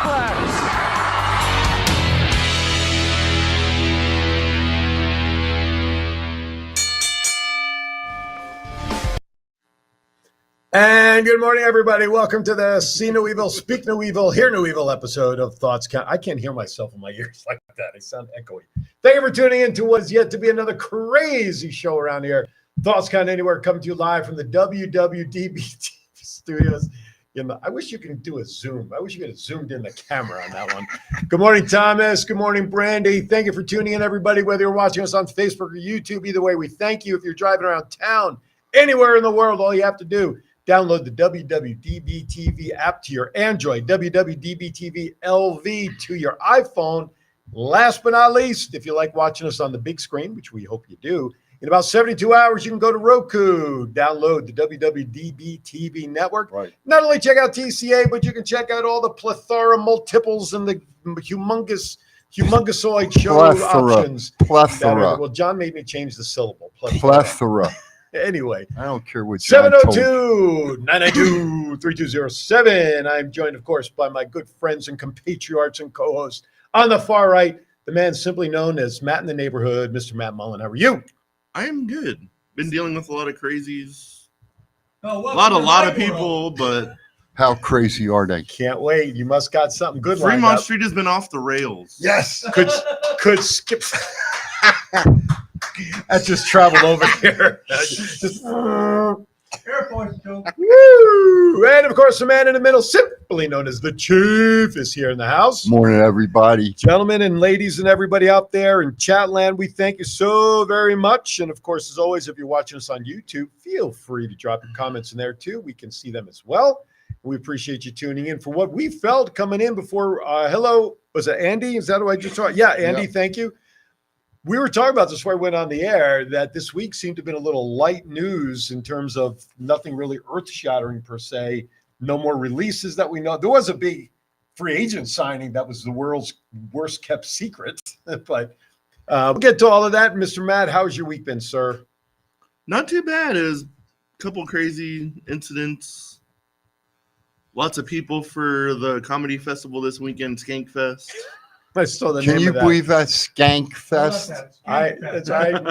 Suplex. And good morning, everybody. Welcome to the See No Evil, Speak No Evil, Hear No Evil episode of Thoughts Count. I can't hear myself in my ears like that. I sound echoey. Thank you for tuning in to what's yet to be another crazy show around here. Thoughts Count Anywhere, coming to you live from the WWDB studios. I wish you could do a Zoom. I wish you could have zoomed in the camera on that one. Good morning, Thomas. Good morning, Brandy. Thank you for tuning in, everybody, whether you're watching us on Facebook or YouTube. Either way, we thank you. If you're driving around town, anywhere in the world, all you have to do, download the WWDB TV app to your Android, WWDB TV LV to your iPhone. Last but not least, if you like watching us on the big screen, which we hope you do, in about 72 hours, you can go to Roku, download the WWDB TV network. Right. Not only check out TCA, but you can check out all the plethora, multiples, and the humongusoid show options. Plethora. Well, John made me change the syllable. Plethora. Anyway, I don't care what John told you. 702-992-3207. I'm joined, of course, by my good friends and compatriots and co-hosts on the far right, the man simply known as Matt in the Neighborhood, Mr. Matt Mullen. How are you? I am good. Been dealing with a lot of crazies. Oh, A lot of people, but How crazy are they? Can't wait. You must got something good lined Fremont up. Street has been off the rails. Yes. Could skip. That just traveled over here. Just, Airport joke. woo! And of course, the man in the middle, simply known as the Chief, is here in the house. Morning, everybody. Gentlemen and ladies and everybody out there in chat land, we thank you so very much. And of course, as always, if you're watching us on YouTube, feel free to drop your comments in there too. We can see them as well. We appreciate you tuning in for what we felt coming in before. Hello, was it Andy? Is that who I just saw? Yeah, Andy, Yeah. Thank you. We were talking about this before I went on the air, that this week seemed to have been a little light news in terms of nothing really earth-shattering per se. No more releases that we know. There was a big free agent signing that was the world's worst kept secret. But we'll get to all of that. Mr. Matt, how's your week been, sir? Not too bad. It was a couple crazy incidents. Lots of people for the comedy festival this weekend, Skankfest. I saw the Can name you of that. believe that Skank Fest? That's right.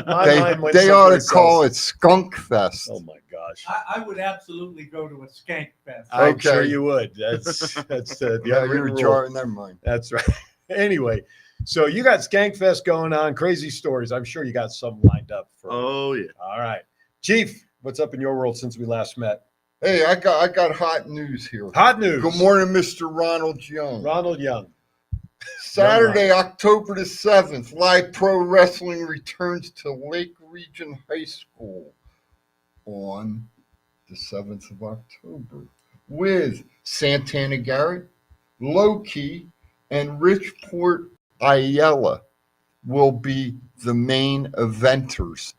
My They, mind went they ought to someplace call else. it Skunk Fest. Oh my gosh! I would absolutely go to a skank fest. I'm Okay. sure you would. That's the Yeah, unwritten you're rule. jar. Never mind. That's right. Anyway, so you got Skankfest going on, crazy stories. I'm sure you got some lined up for. Oh, yeah. All right, Chief, what's up in your world since we last met? Hey, I got hot news here. Hot news. Good morning, Mr. Ronald Young. Ronald Young. Saturday, October the 7th, Live Pro Wrestling returns to Lake Region High School on the 7th of October with Santana Garrett, Low-Key, and Richport Ayala will be the main eventers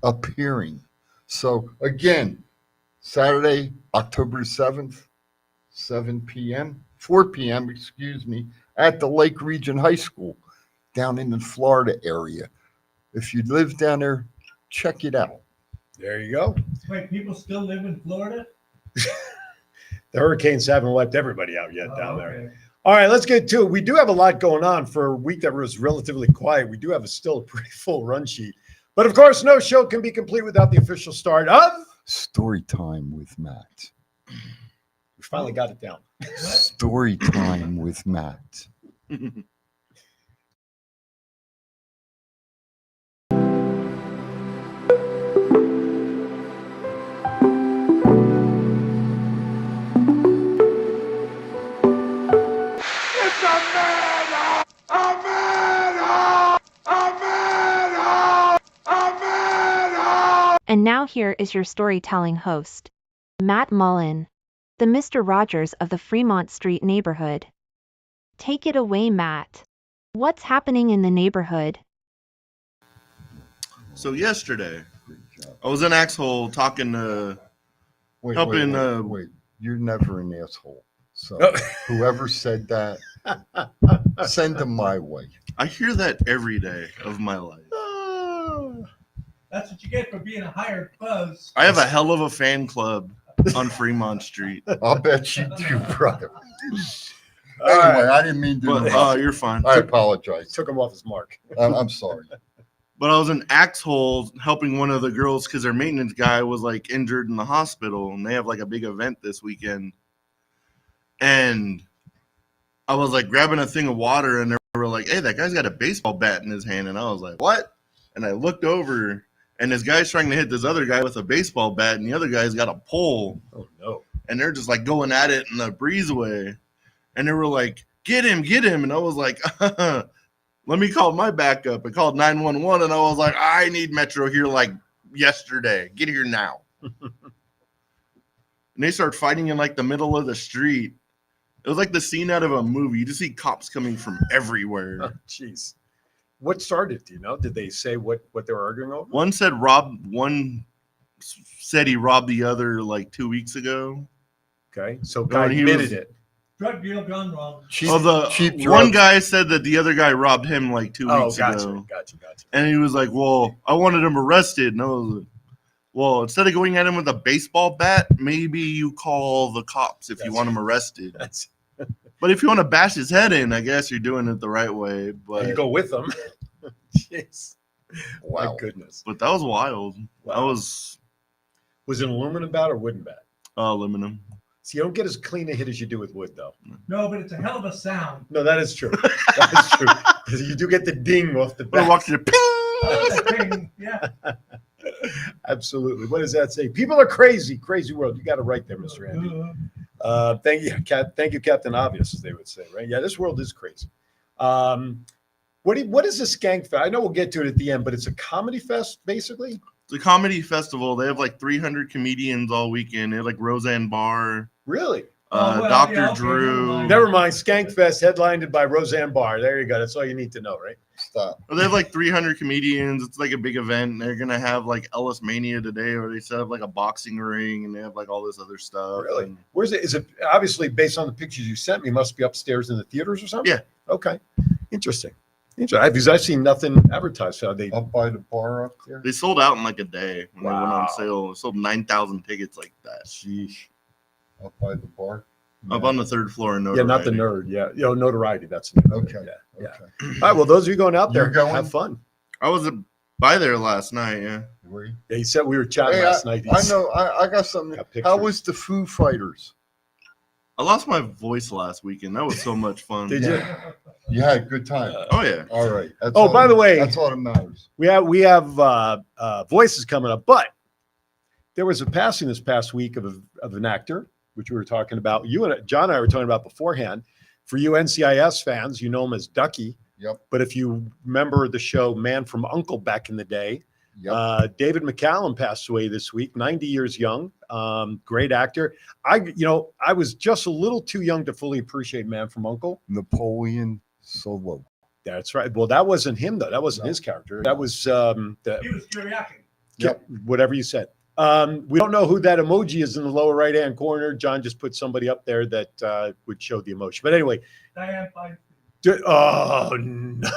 appearing. So again, Saturday, October 7th, 4 p.m., at the Lake Region High School down in the Florida area. If you live down there, check it out. There you go. Wait, people still live in Florida? The hurricanes haven't wiped everybody out yet down there. Okay. All right, let's get to it. We do have a lot going on for a week that was relatively quiet. We do have still a pretty full run sheet. But of course, no show can be complete without the official start of. Story time with Matt. We finally got it down. Story time with Matt. And now here is your storytelling host, Matt Mullen, the Mr. Rogers of the Fremont Street neighborhood. Take it away, Matt. What's happening in the neighborhood? So yesterday, I was in Axhole talking to helping. Wait. You're never an asshole. So Oh. whoever said that, send them my way. I hear that every day of my life. That's what you get for being a hired buzz. I have a hell of a fan club on Fremont Street. I'll bet you do, brother. All Anyway, right. I didn't mean to. But interrupt. you're fine. I apologize. Took him off his mark. I'm sorry. But I was in Axhole helping one of the girls because their maintenance guy was like injured in the hospital, and they have like a big event this weekend. And I was like grabbing a thing of water, and they were like, "Hey, that guy's got a baseball bat in his hand," and I was like, "What?" And I looked over, and this guy's trying to hit this other guy with a baseball bat, and the other guy's got a pole, Oh no. and they're just like going at it in the breezeway, and they were like, get him," and I was like, let me call my backup. I called 911, and I was like, I need Metro here like yesterday. Get here now. And they start fighting in like the middle of the street. It was like the scene out of a movie. You just see cops coming from everywhere. Oh, jeez. What started? Do you know? Did they say what they were arguing over? One said he robbed the other like 2 weeks ago. Okay, so No, guy and he admitted was- it. Drug deal gone wrong. Cheap, One drugs. guy said that the other guy robbed him like 2 Oh, weeks ago. gotcha. And he was like, well, I wanted him arrested. And I was like, well, instead of going at him with a baseball bat, maybe you call the cops if you That's- want him arrested. That's But if you want to bash his head in, I guess you're doing it the right way. But you go with them. Jeez. Wow. My goodness. that was wild. Wow. I was Was it an aluminum bat or wooden bat? aluminum. So you don't get as clean a hit as you do with wood, though. No, but it's a hell of a sound. No, that is true. That is true. 'Cause you do get the ding off the But I bat. walked through, Yeah. Absolutely. What does that say? People are crazy. Crazy world. You got it right there, Mr. Andy. Thank you, Thank you, Captain Obvious, as they would say, right? Yeah, this world is crazy. What is a skank fest? I know we'll get to it at the end, but it's a comedy fest, basically. It's a comedy festival. They have like 300 comedians all weekend. They have like Roseanne Barr, Really? Oh, well, Dr. yeah, okay, Drew. Never mind. Skank Fest, headlined by Roseanne Barr. There you go. That's all you need to know, right? Stop. Well, they have like 300 comedians. It's like a big event. They're gonna have like Ellis Mania today, where they set up like a boxing ring, and they have like all this other stuff. Really? And Where's it? Is it obviously based on the pictures you sent me? Must be upstairs in the theaters or something. Yeah. Okay. Interesting. Because I've seen nothing advertised. How they? Up by the bar up there. they sold out in like a day when they went Wow. on sale. They sold 9,000 tickets like that. Sheesh. Up by the bar. Up on the third floor in Yeah, not the Notoriety. nerd. Yeah, notoriety. That's the name. Okay. Yeah. Okay. All right. Well, those of you going out there, You're going? have fun. I was by there last night. Yeah, Were you? Yeah, he said we were chatting Hey, last night. I know. I got something. Got How pictures. was the Foo Fighters? I lost my voice last weekend. That was so much fun. Did you? You had a good time. Oh yeah. All right. That's Oh, all by the way- that's all that matters. We have voices coming up, but there was a passing this past week of an actor, which we were talking about. You and John and I were talking about beforehand. For you NCIS fans, you know him as Ducky. Yep. But if you remember the show Man from U.N.C.L.E. back in the day, Yep. David McCallum passed away this week, 90 years young. Great actor. I was just a little too young to fully appreciate Man from U.N.C.L.E. Napoleon Solo. That's right. Well, that wasn't him though. That wasn't No. his character. That was the He was Kiriaki. Yep. whatever you said. We don't know who that emoji is in the lower right hand corner. John just put somebody up there that would show the emotion. But anyway, Diane Feinstein. oh no.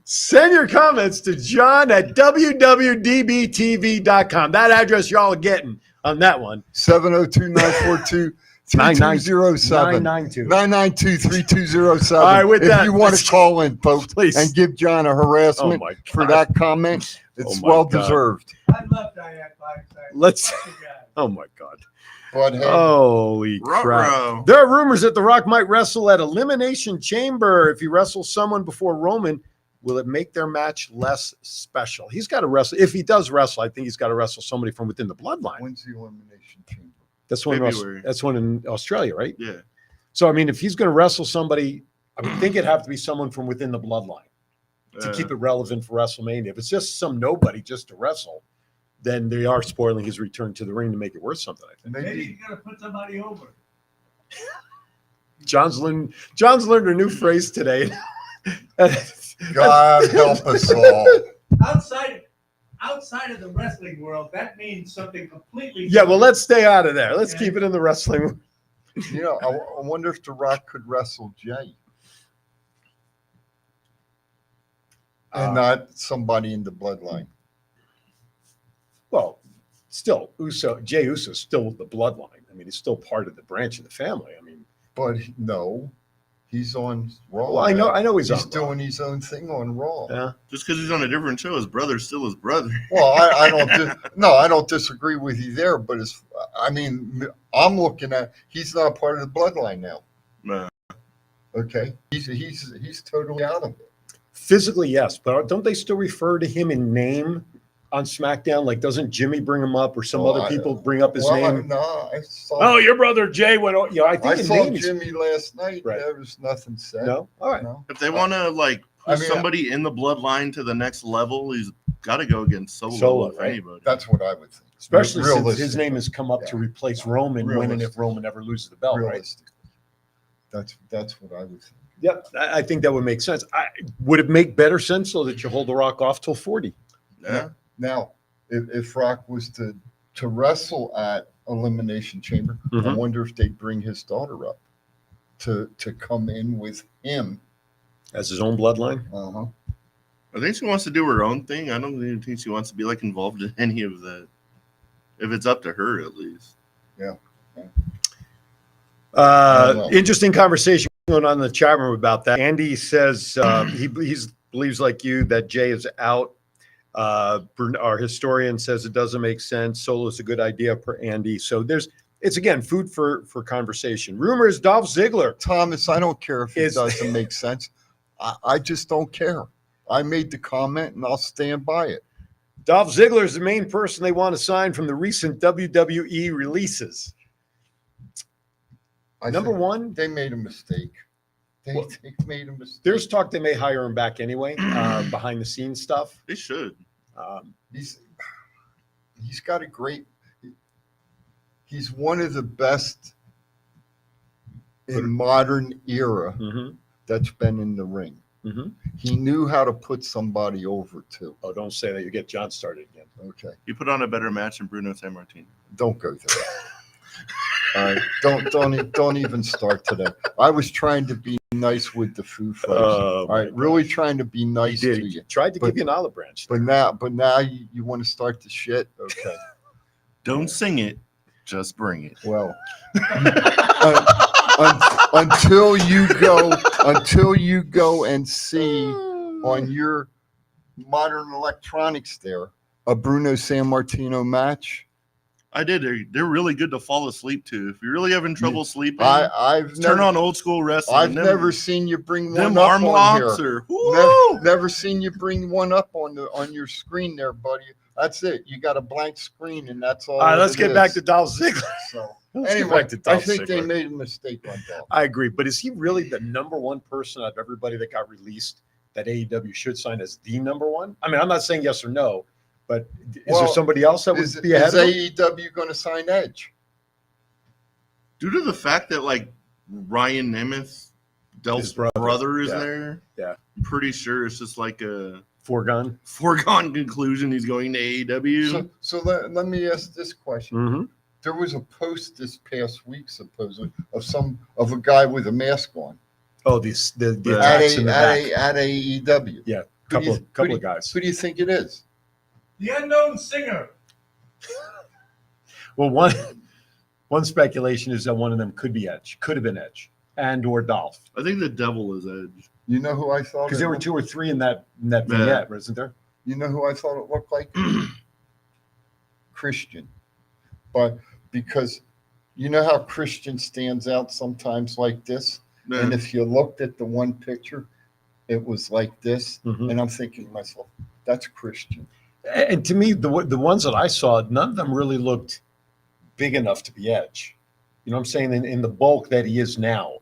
Send your comments to John at www.dbtv.com. That address y'all are getting on that one. 702-942-3207. 992. 992-3207. All right, with if that, you want let's- to call in, folks, Please. and give John a Oh harassment my for God. that comment, it's my well God. deserved. I love Diane Feinstein. Let's- Fuck the guy. Oh my God. But hey, Holy crap. Ruh-roh. There are rumors that The Rock might wrestle at Elimination Chamber. If he wrestles someone before Roman, will it make their match less special? He's got to wrestle. If he does wrestle, I think he's got to wrestle somebody from within the bloodline. when's the elimination chamber? That's one. February. That's one in Australia, right? Yeah. So I mean, if he's going to wrestle somebody, I would think it'd have to be someone from within the bloodline to keep it relevant for WrestleMania. If it's just some nobody just to wrestle, then they are spoiling his return to the ring to make it worth something. I think. Maybe Maybe you gotta put somebody over. John's learned a new phrase today. God help us all. Outside of the wrestling world, that means something completely. Yeah, well, let's stay out of there. Let's Okay. keep it in the wrestling. You know, I wonder if The Rock could wrestle Jay and not somebody in the bloodline. Well, still, Jay Uso's still with the bloodline. I mean, mean, he's still part of the branch of the family. I mean, But no, he's on Raw. well, I know he's He's on. doing his own thing on Raw. Yeah. Just because he's on a different show, his brother's still his brother. Well, I don't disagree with you there, but I'm looking at he's not part of the bloodline now. Nah. Okay, he's totally out of it. Physically, yes, but don't they still refer to him in name on SmackDown? Like, doesn't Jimmy bring him up, or some Well, other people bring up his name? I saw. Oh, your brother Jay went. I think I in saw name. Jimmy last night. Right. There was nothing said. No, all right. No. If they want to like I push mean, somebody in the bloodline to the next level, he's got to go against Solo, Solo, if right? anybody. That's what I would think. Especially since his Realistic. name has come up to replace Roman, when and if Roman ever loses the belt, right? Realistic. That's what I would think. Yep, I think that would make sense. Would it make better sense so that you hold The Rock off till 40? Yeah. Now, if Rock was to wrestle at Elimination Chamber, I Mhm. wonder if they'd bring his daughter up to come in with him. As his own bloodline? Uh-huh. I think she wants to do her own thing. I don't even think she wants to be like involved in any of that. If it's up to her, at least. know. Interesting conversation going on in the chat room about that. Andy says he believes, like you, that Jay is out. Our historian says it doesn't make sense. Solo's a good idea per Andy. So it's again food for conversation. Rumors Dolph Ziggler. Thomas, I don't care if it Is- doesn't make sense. I just don't care. I made the comment and I'll stand by it. Dolph Ziggler is the main person they want to sign from the recent WWE releases. I Number think one, they made a mistake. They Well, made a mistake. there's talk they may hire him back anyway, behind the scenes stuff. They should. He's got a great. He's one of the best in modern era Mhm, that's been in the ring. mhm. He knew how to put somebody over too. Oh, don't say that. You get John started again. Okay, He put on a better match than Bruno Sammartino. don't go there. All right, don't even start today. I was trying to be nice with the Foo Fighters. Oh, All right, my really gosh. trying to be He nice did. to He you. tried to But- give you an olive branch. But now you want to start the shit. Okay, Don't sing it, just bring it. well. Until you go and see on your modern electronics there a Bruno Sammartino match. I did. They're really good to fall asleep to. If you're really having trouble sleeping, I've turn never, on old school wrestling. I've Them- never seen you bring them one up arm on locks here. are woo! Never seen you bring one up on your screen there, buddy. That's it. You got a blank screen, and that's all. All right, let's it get back is. to Dolph Ziggler. So Let's get anyway, back to I Dolph think they Ziggler. made a mistake on Dolph. I agree, but is he really the number one person out of everybody that got released that AEW should sign as the number one? I mean, I'm not saying yes or no, but is there Well, somebody else that would Is be ahead of him? AEW going to sign Edge? Due to the fact that like Ryan Nemeth, Del's His brother. brother is Yeah. there. Yeah. I'm pretty sure it's just like a Foregone. foregone conclusion he's going to AEW. So let me ask this question. Mm-hmm. There was a post this past week, supposedly, of a guy with a mask on Oh, the Yeah. attacks in the back. at AEW. Yeah, Who do you- couple of guys. Who do you think it is? The unknown singer. Well, one speculation is that one of them could be Edge, could have been Edge, and or Dolph, I think the devil is Edge. You know who I thought? because it there were looked- 2 or 3 in that Yeah. vignette, wasn't there? You know who I thought it looked like? Christian, but because you know how Christian stands out sometimes like this, and Yeah. if you looked at the one picture, it was like this, Mhm. and I'm thinking to myself, that's Christian. And to me, the ones that I saw, none of them really looked big enough to be Edge. You know what I'm saying? In the bulk that he is now.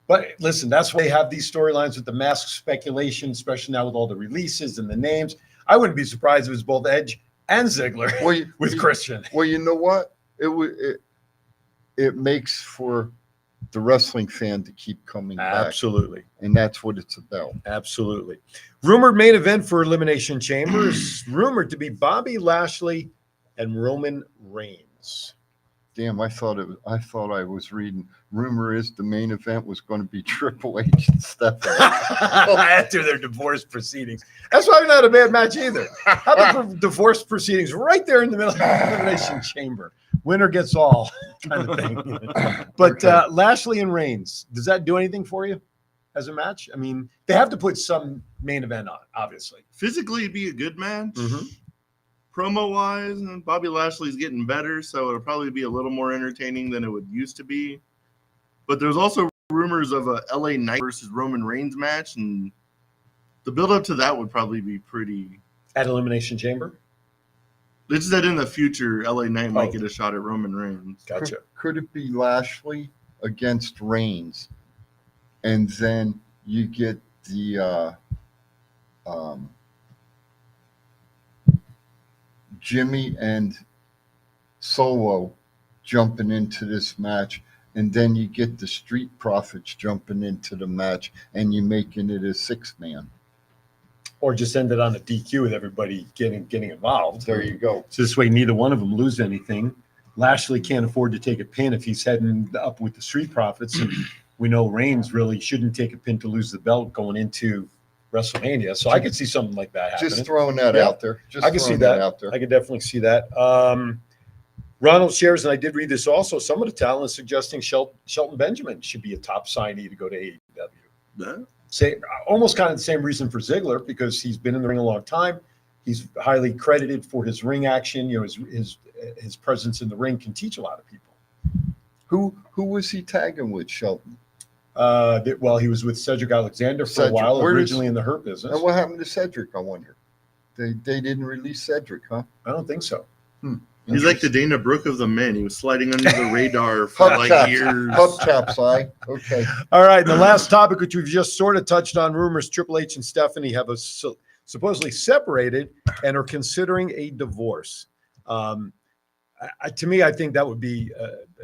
But listen, that's why they have these storylines with the mask speculation, especially now with all the releases and the names. I wouldn't be surprised if it was both Edge and Ziggler Well, with Christian. Well, you know what? It makes for the wrestling fan to keep coming back, Absolutely. and that's what it's about. Absolutely. Rumored main event for Elimination Chamber is rumored to be Bobby Lashley and Roman Reigns. Damn, I thought I was reading. Rumor is the main event was going to be Triple H and Stephanie. After their divorce proceedings. That's probably not a bad match either. How about the divorce proceedings right there in the middle of the Elimination Chamber? winner gets all kind of thing. But Okay. Lashley and Reigns, does that do anything for you as a match? I mean, they have to put some main event on, obviously. Physically, it'd be a good match. Mhm. Promo wise, and Bobby Lashley's getting better, so it'll probably be a little more entertaining than it would used to be. But there's also rumors of a LA Knight versus Roman Reigns match, and the build up to that would probably be pretty. At Elimination Chamber? It's that in the future, LA Knight might Oh. get a shot at Roman Reigns. Gotcha. Could it be Lashley against Reigns, and then you get the Jimmy and Solo jumping into this match, and then you get the Street Profits jumping into the match, and you making it a 6-man. Or just end it on a DQ with everybody getting involved. There you go. So this way, neither one of them lose anything. Lashley can't afford to take a pin if he's heading up with the Street Profits, and we know Reigns really shouldn't take a pin to lose the belt going into WrestleMania. So I could see something like that happening. Just throwing that Yeah. out there. Just I can see throwing that. out there. I could definitely see that. Ronald shares, and I did read this also. Some of the talent is suggesting Shelton Benjamin should be a top signee to go to AEW. Yeah. Say almost kind of the same reason for Ziggler, because he's been in the ring a long time. He's highly credited for his ring action. You know, his presence in the ring can teach a lot of people. Who was he tagging with, Shelton? Well, he was with Cedric Alexander for a Cedric. while, Where does- originally in the Hurt Business. And what happened to Cedric, I wonder? They didn't release Cedric, huh? I don't think so. He's like the Dana Brooke of the men. He was sliding under the radar for like Hubcaps. years. Hubcaps, okay. All right, and the last topic, which we've just sort of touched on, rumors Triple H and Stephanie have supposedly separated and are considering a divorce. To me, I think that would be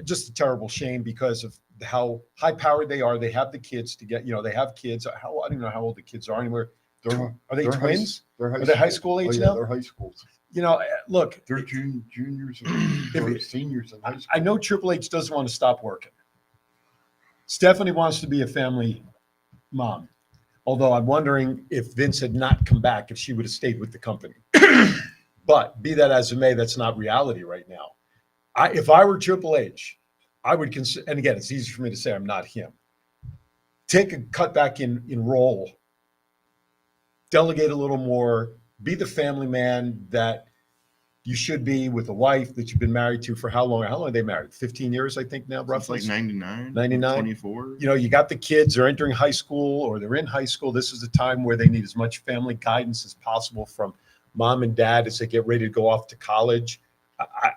just a terrible shame because of how high-powered they are. They have the kids to get, they have kids. I don't even know how old the kids are anymore. Are they They're twins? They're Are they high school age Oh, yeah, now? they're high schools. Look, They're juniors If or it- seniors in high school. I know Triple H doesn't want to stop working. Stephanie wants to be a family mom. Although I'm wondering if Vince had not come back, if she would have stayed with the company. But be that as it may, that's not reality right now. If I were Triple H, I would consider, and again, it's easy for me to say I'm not him. Take a cut back in role, delegate a little more, be the family man that you should be with a wife that you've been married to for how long? How long are they married? 15 years, I think now, It's roughly. like 99, 99? 24. You got the kids, they're entering high school or they're in high school. This is a time where they need as much family guidance as possible from mom and dad as they get ready to go off to college.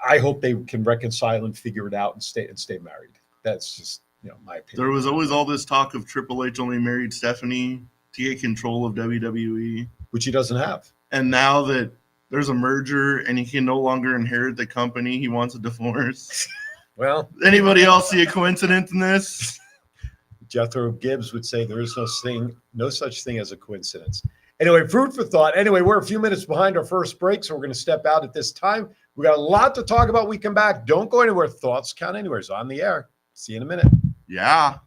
I hope they can reconcile and figure it out and stay married. That's just, my opinion. There was always all this talk of Triple H only married Stephanie to get control of WWE. Which he doesn't have. And now that there's a merger and he can no longer inherit the company, he wants a divorce. Well, Anybody else see a coincidence in this? Jethro Gibbs would say there is no such thing as a coincidence. Anyway, food for thought. Anyway, we're a few minutes behind our first break, so we're going to step out at this time. We got a lot to talk about. We come back. Don't go anywhere. Thoughts Count Anywhere is on the air. See you in a minute. Yeah.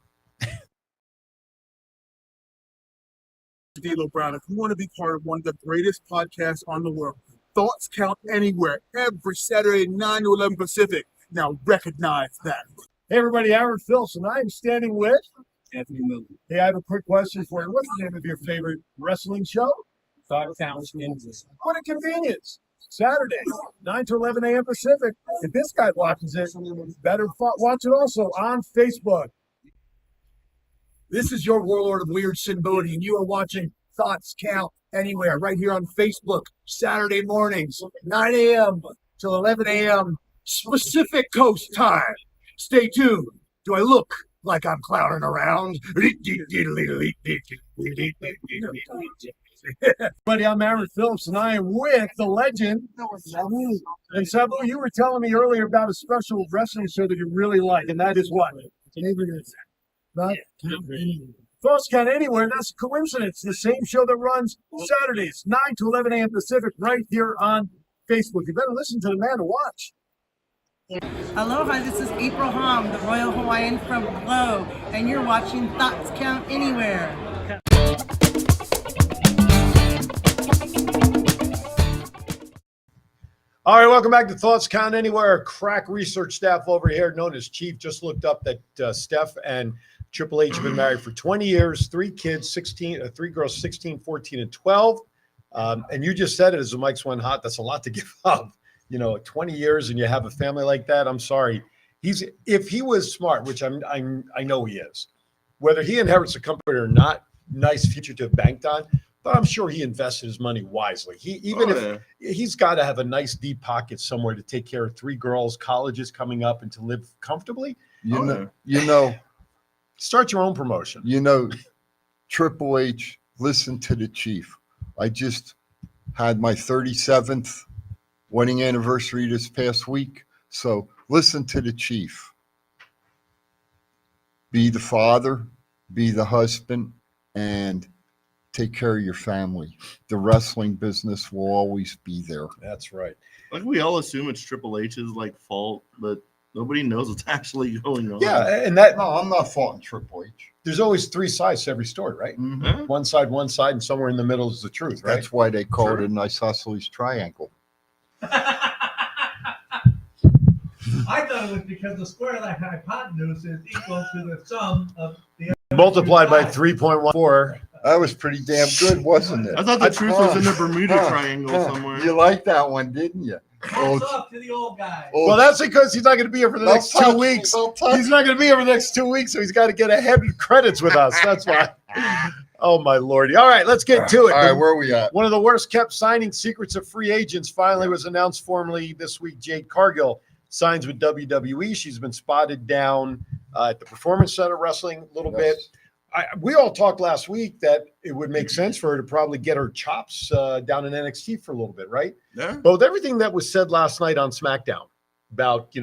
D'Lo Brown. If you want to be part of one of the greatest podcasts on the world, Thoughts Count Anywhere, every Saturday, 9 to 11 Pacific. Now recognize that. Hey everybody, Aaron Philson. I am standing with Anthony Miller. Hey, I have a quick question for you. What's the name of your favorite wrestling show? Thoughts Count Anywhere. What a convenience. Saturday, 9 to 11 a.m. Pacific. If this guy watches it, better watch it also on Facebook. This is your Warlord of Weird Sin Bodhi, and you are watching Thoughts Count Anywhere right here on Facebook, Saturday mornings, 9 a.m. till 11 a.m. Pacific Coast time. Stay tuned. Do I look like I'm clowning around? Buddy, I'm Aaron Phillips, and I am with the legend. And Sabu, you were telling me earlier about a special wrestling show that you really like, and that is what? Thoughts Count Anywhere. That's a coincidence. The same show that runs Saturdays, 9 to 11 a.m. Pacific, right here on Facebook. You better listen to the man to watch. Aloha, this is April Hom, the Royal Hawaiian from Glow, and you're watching Thoughts Count Anywhere. All right, welcome back to Thoughts Count Anywhere. Crack research staff over here, known as Chief, just looked up that Steph and Triple H have been married for 20 years, 3 kids, 3 girls, 16, 14, and 12. And you just said it as the mics went hot. That's a lot to give up. 20 years and you have a family like that. I'm sorry. If he was smart, which I know he is, whether he inherits a company or not, nice future to have banked on. But I'm sure he invested his money wisely. He's got to have a nice deep pocket somewhere to take care of 3 girls, colleges coming up, and to live comfortably. Start your own promotion. Triple H, listen to the Chief. I just had my 37th wedding anniversary this past week. So listen to the Chief. Be the father, be the husband, and take care of your family. The wrestling business will always be there. That's right. Like, we all assume it's Triple H's fault, but nobody knows what's actually going on. Yeah, and No, I'm not faulting Triple H. there's always 3 sides to every story, right? Mhm. One side, and somewhere in the middle is the truth, right? That's why they call it an isosceles triangle. I thought it was because the square like hypotenuse is equal to the sum of the other Multiplied by sides. 3.14. That was pretty damn good, wasn't it? I thought the truth was in the Bermuda Triangle somewhere. You liked that one, didn't you? Hats off to the old guy. Well, that's because he's not going to be here for the next 2 weeks. Don't touch He's not going to be here for the next 2 weeks, so he's got to get ahead of credits with us. That's why. Oh, my lordy. All right, let's get to it. All right, where are we at? One of the worst kept signing secrets of free agents finally was announced formally this week. Jade Cargill signs with WWE. She's been spotted down at the Performance Center wrestling a little bit. We all talked last week that it would make sense for her to probably get her chops down in NXT for a little bit, right? Yeah. But with everything that was said last night on SmackDown about,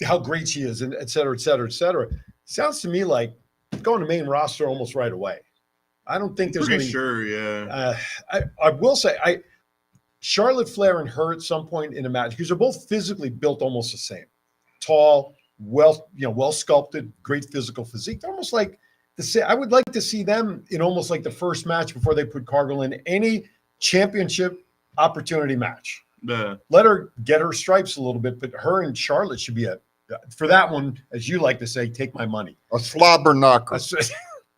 how great she is and et cetera, et cetera, et cetera, sounds to me like going to main roster almost right away. I don't think there's Pretty any. sure, yeah. I will say, Charlotte Flair and her at some point in a match, because they're both physically built almost the same, tall, well sculpted, great physical physique. They're almost like I would like to see them in almost like the first match before they put Cargill in any championship opportunity match. Yeah. Let her get her stripes a little bit, but her and Charlotte should be for that one, as you like to say, take my money. A slobber knocker.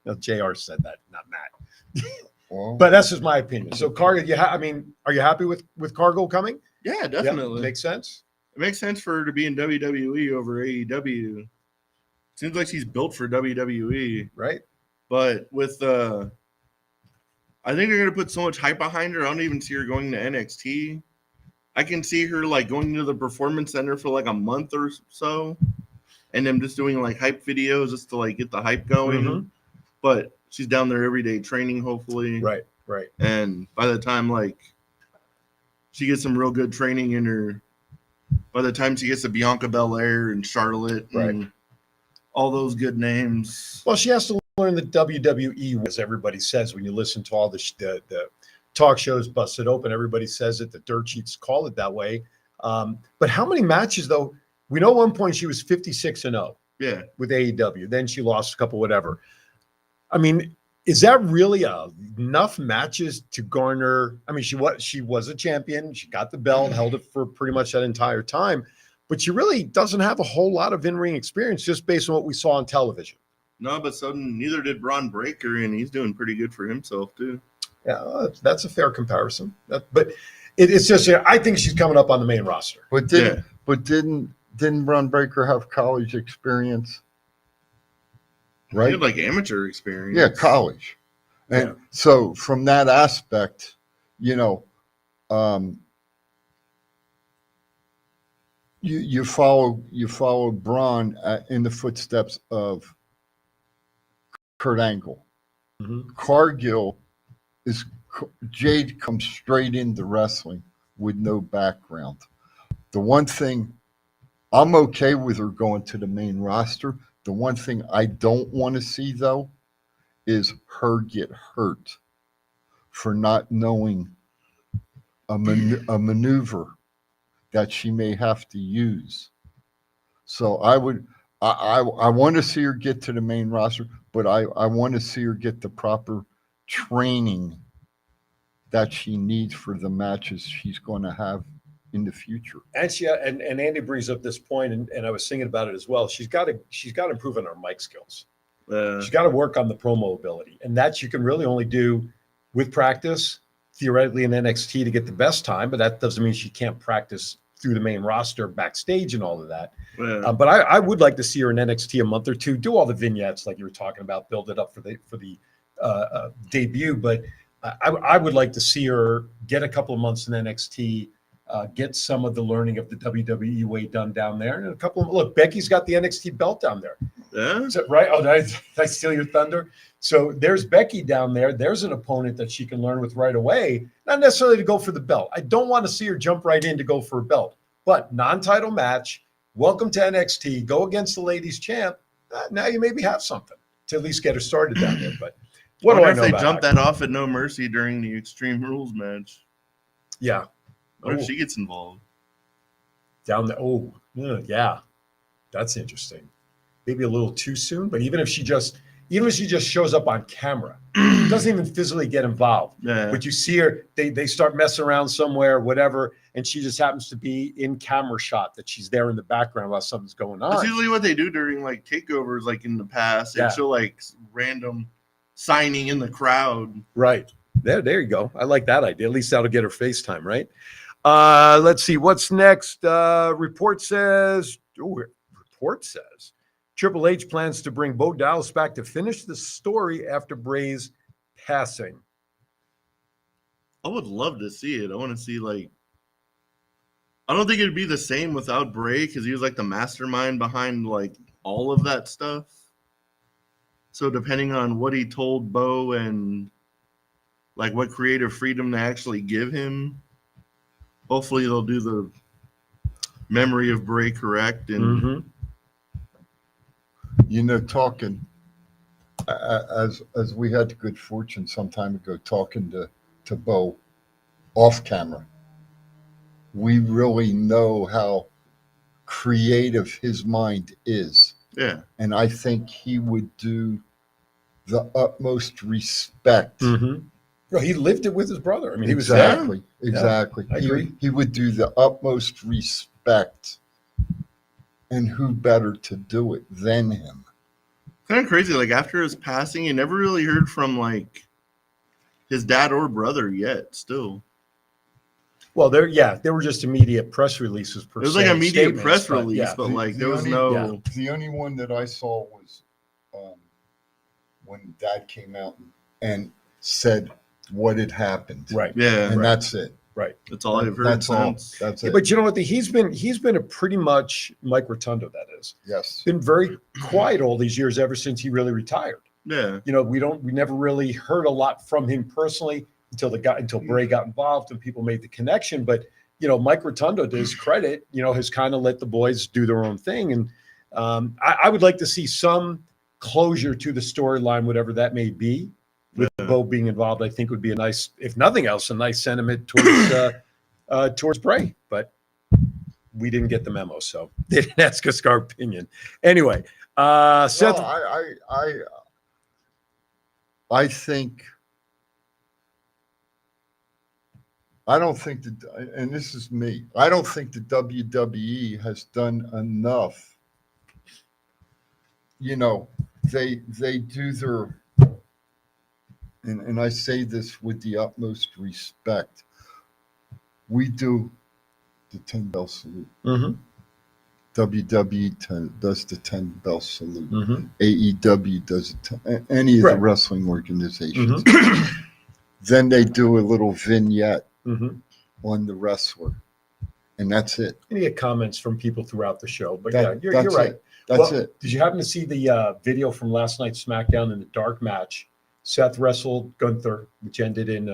No, JR said that, not Matt. Well, But that's just my opinion. So Cargill, are you happy with Cargill coming? Yeah, definitely. Makes sense. It makes sense for her to be in WWE over AEW. Seems like she's built for WWE. Right? But with I think they're gonna put so much hype behind her. I don't even see her going to NXT. I can see her going to the Performance Center for a month or so, and them just doing hype videos just to get the hype going. Mhm. But she's down there every day training, hopefully. Right. And by the time she gets some real good training in her, by the time she gets to Bianca Belair and Charlotte and all those good names. Well, she has to learn the WWE, as everybody says when you listen to all the talk shows busted open. Everybody says it. The dirt sheets call it that way. But how many matches, though? We know at one point she was 56-0 Yeah. with AEW. Then she lost a couple, whatever. I mean, is that really enough matches to garner? I mean, she was a champion. She got the belt, held it for pretty much that entire time. But she really doesn't have a whole lot of in-ring experience just based on what we saw on television. No, but neither did Braun Breaker, and he's doing pretty good for himself too. Yeah, that's a fair comparison. But it's just, I think she's coming up on the main roster. But didn't Braun Breaker have college experience? He Right? had amateur experience. Yeah, college. And so from that aspect, you follow Braun in the footsteps of Kurt Angle. Mhm. Cargill Jade comes straight into wrestling with no background. The one thing I'm okay with her going to the main roster. The one thing I don't want to see though is her get hurt for not knowing a maneuver that she may have to use. So I want to see her get to the main roster, but I want to see her get the proper training that she needs for the matches she's going to have in the future. And and Andy brings up this point, and I was thinking about it as well. She's got to improve on her mic skills. She's got to work on the promo ability, and that you can really only do with practice, theoretically in NXT to get the best time, but that doesn't mean she can't practice through the main roster, backstage, and all of that. But I would like to see her in NXT a month or two, do all the vignettes like you were talking about, build it up for the debut. But I would like to see her get a couple of months in NXT, get some of the learning of the WWE way done down there, and a couple of look. Becky's got the NXT belt down there. Yeah. So, right? Oh, did I steal your thunder? So there's Becky down there. There's an opponent that she can learn with right away. Not necessarily to go for the belt. I don't want to see her jump right in to go for a belt, but non-title match. Welcome to NXT. Go against the ladies champ. Now you maybe have something to at least get her started down there. But what do I know if they about jump that off at No Mercy during the Extreme Rules match? Yeah. What if she gets involved? Down there. Oh, yeah. That's interesting. Maybe a little too soon, but even if she just shows up on camera, doesn't even physically get involved. Yeah. But you see her, they start messing around somewhere, whatever, and she just happens to be in camera shot that she's there in the background while something's going on. That's usually what they do during like takeovers, like in the past. They Yeah. show like random signing in the crowd. Right. There you go. I like that idea. At least that'll get her FaceTime, right? Let's see. What's next? Report says Triple H plans to bring Bo Dallas back to finish the story after Bray's passing. I would love to see it. I want to see like. I don't think it'd be the same without Bray because he was like the mastermind behind like all of that stuff. So depending on what he told Bo and like what creative freedom to actually give him, hopefully they'll do the memory of Bray correct and. You know, talking as we had the good fortune some time ago talking to Bo off camera, we really know how creative his mind is. Yeah. And I think he would do the utmost respect. Well, he lived it with his brother. I mean, he was there. Exactly. I agree. He would do the utmost respect. And who better to do it than him? Kind of crazy. Like after his passing, you never really heard from like his dad or brother yet. Still, Well, there were just immediate press releases. it was like an immediate statements, press but, release, yeah. but like The there was only- no. The only one that I saw was when Dad came out and said what had happened. Right. Yeah, And that's it. that's all I've heard That's all. since. That's it. But you know what? He's been a pretty much Mike Rotundo. That is Yes. been very quiet all these years ever since he really retired. Yeah, You know, we never really heard a lot from him personally until Bray got involved and people made the connection. But you know, Mike Rotundo, to his credit, you know, has kind of let the boys do their own thing. And I would like to see some closure to the storyline, whatever that may be. With Bo being involved, I think would be a nice, if nothing else, a nice sentiment towards Bray. But we didn't get the memo, so they didn't ask us our opinion. Anyway, Seth. No, I think. I don't think that, and this is me. I don't think the WWE has done enough. You know, they do their. And I say this with the utmost respect. We do the 10 bell salute. WWE does the 10 bell salute. AEW does any of the wrestling organizations. Then they do a little vignette on the wrestler, and that's it. You get comments from people throughout the show, but That's you're right. it. That's Well, it. Did you happen to see the video from last night's SmackDown in the dark match? Seth wrestled Gunther, which ended in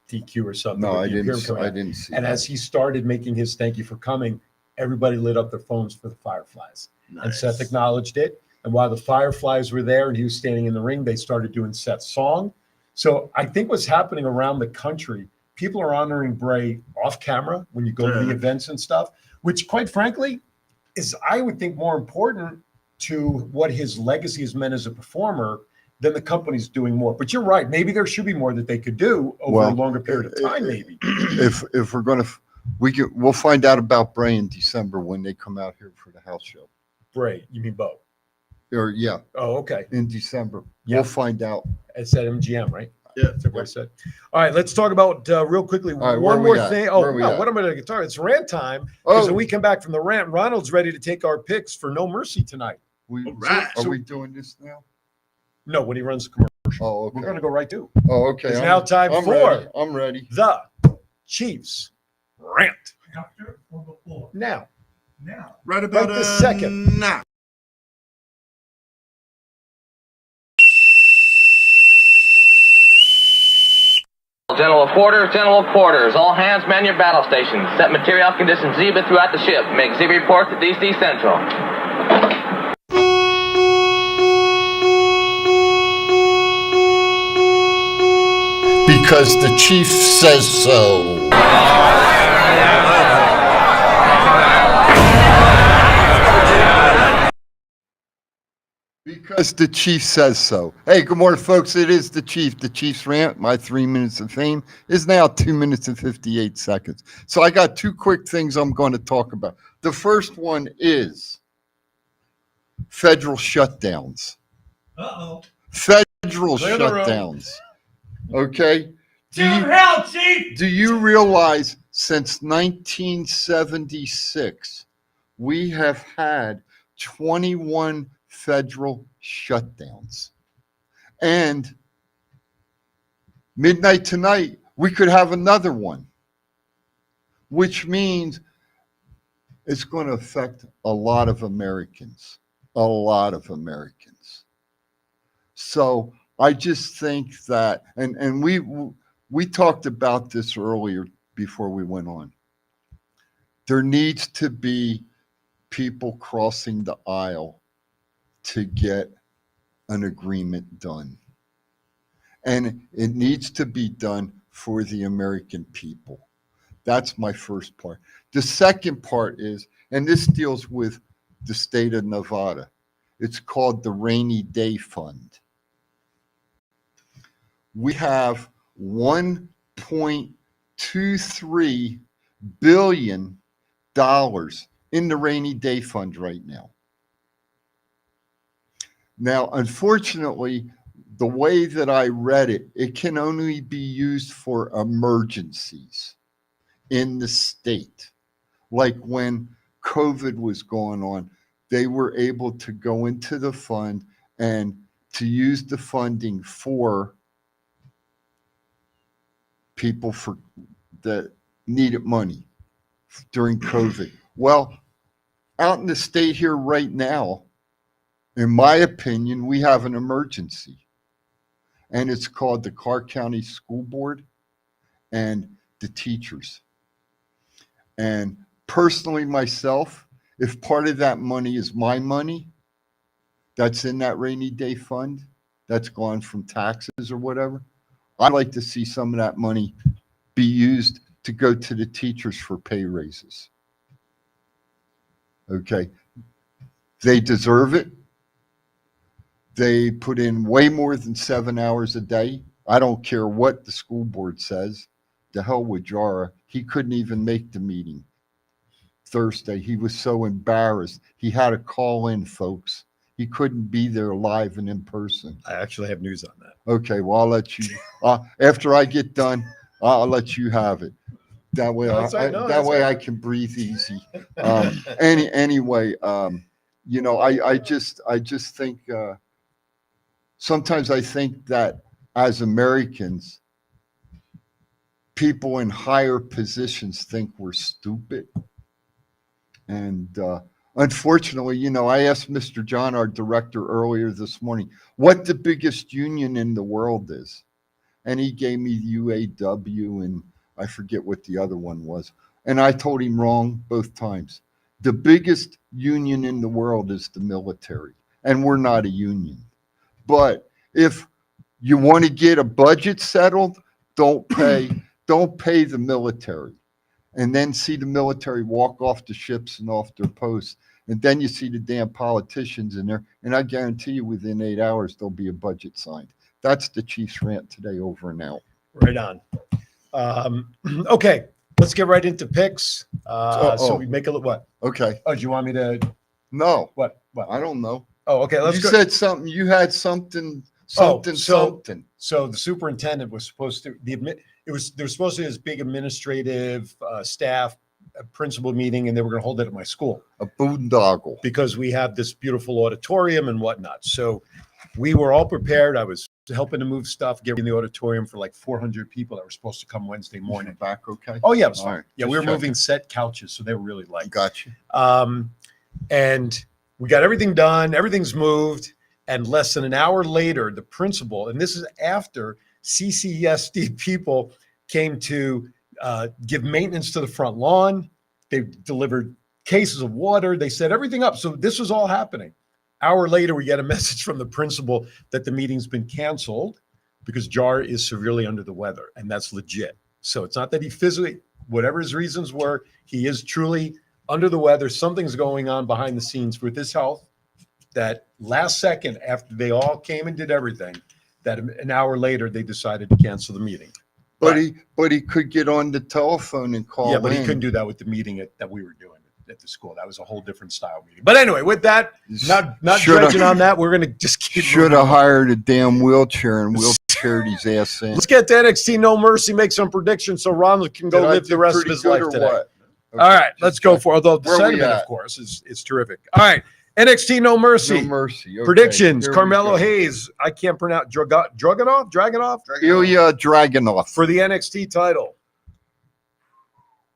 DQ or something. No, but I you hear him didn't. come I out. didn't see. And that. as he started making his thank you for coming, everybody lit up their phones for the Fireflies. And nice. Seth acknowledged it. And while the Fireflies were there and he was standing in the ring, they started doing Seth's song. So I think what's happening around the country, people are honoring Bray off camera when you go to the events and stuff, which quite frankly is, I would think, more important to what his legacy has meant as a performer than the company's doing more. But you're right. Maybe there should be more that they could do over a longer period of time, maybe. If we're going to We'll find out about Bray in December when they come out here for the house show. Bray, you mean Bo? Or yeah, Oh, okay. in December. Yeah. We'll find out. It's at MGM, right? Yeah. That's what I said. All right, let's talk about real quickly All right, one where we more at? thing. Where Oh, we no, at? what I'm going to talk. It's rant time. Because Oh, when we come back from the rant, Ronald's ready to take our picks for No Mercy tonight. we, All right. are So- we doing this now? No, when he runs the commercial, Oh, okay. we're going to go right to Oh, okay. It's now time I'm for- ready. I'm ready. the Chiefs rant. After or before? Now, Now. Right about this second. now. General quarters, all hands man your battle stations. Set material conditions Zebra throughout the ship. Make Zebra report to DC Central. Because the chief says so. Because the chief says so. Hey, good morning, folks. It is the chief. The Chief's rant. My 3 minutes of fame is now 2 minutes and 58 seconds. So I got two quick things I'm going to talk about. The first one is federal shutdowns. Uh-oh. Federal Clear the room. shutdowns. Okay? Do Jim you, Hell, Chief! do you realize since 1976, we have had 21 federal shutdowns? And midnight tonight, we could have another one, which means it's going to affect a lot of Americans, a lot of Americans. So I just think that, and we talked about this earlier before we went on. There needs to be people crossing the aisle to get an agreement done. And it needs to be done for the American people. That's my first part. The second part is, and this deals with the state of Nevada, it's called the Rainy Day Fund. We have $1.23 billion in the Rainy Day Fund right now. Now, unfortunately, the way that I read it, it can only be used for emergencies in the state. Like when COVID was going on, they were able to go into the fund and to use the funding for people that needed money during COVID. Well, out in the state here right now, in my opinion, we have an emergency. And it's called the Clark County School Board and the teachers. And personally, myself, if part of that money is my money, that's in that rainy day fund, that's gone from taxes or whatever, I'd like to see some of that money be used to go to the teachers for pay raises. Okay. They deserve it. They put in way more than 7 hours a day. I don't care what the school board says. To hell with Jara. He couldn't even make the meeting Thursday. He was so embarrassed. He had to call in, folks. He couldn't be there live and in person. I actually have news on that. Okay, well, I'll let you, after I get done, I'll let you have it. That way, No, that's right. No, that that's way right. I can breathe easy. Anyway, you know, I just think, sometimes I think that as Americans, people in higher positions think we're stupid. And unfortunately, you know, I asked Mr. John, our director, earlier this morning, what the biggest union in the world is. And he gave me UAW and I forget what the other one was. And I told him wrong both times. The biggest union in the world is the military. And we're not a union. But if you want to get a budget settled, don't pay the military. And then see the military walk off the ships and off their posts. And then you see the damn politicians in there. And I guarantee you within 8 hours, there'll be a budget signed. That's the Chiefs rant today, over and out. Right on. Okay. let's get right into picks. So we make a look. What? Okay. Oh, do you want me to? No, What? I don't know. Oh, okay. Let's You go. said something. You had something. Oh, Something. so- something. So the superintendent was supposed to there was supposed to be this big administrative staff principal meeting, and they were going to hold it at my school A boondoggle. because we have this beautiful auditorium and whatnot. So we were all prepared. I was helping to move stuff, get in the auditorium for like 400 people that were supposed to come Wednesday Is morning. your back okay? Oh yeah, it was All fine. right, Yeah, just we were checking. moving set couches, so they were really light. Gotcha. And we got everything done, everything's moved. And less than an hour later, the principal, and this is after CCSD people came to give maintenance to the front lawn. They delivered cases of water. They set everything up. So this was all happening. Hour later, we get a message from the principal that the meeting's been canceled because Jar is severely under the weather. And that's legit. So it's not that he physically, whatever his reasons were, he is truly under the weather. Something's going on behind the scenes with his health. That last second after they all came and did everything, that an hour later they decided to cancel the meeting. But he could get on the telephone and call. Yeah, but he in. couldn't do that with the meeting that we were doing at the school. That was a whole different style meeting. But anyway, with that, not Shoulda- dredging on that, we're gonna just keep. Should moving have on. hired a damn wheelchair and wheelchaired his ass in. Let's get to NXT No Mercy, make some predictions so Ronald can go Did I live do the rest of pretty his good life or today. what? All Okay, right, just let's go check. for it. Although the Where we sentiment, at? of course, is terrific. All right, NXT No Mercy. No mercy. Okay, Predictions: here we Carmelo go. Hayes. I can't pronounce Dragunov Ilya Dragunov. for the NXT title.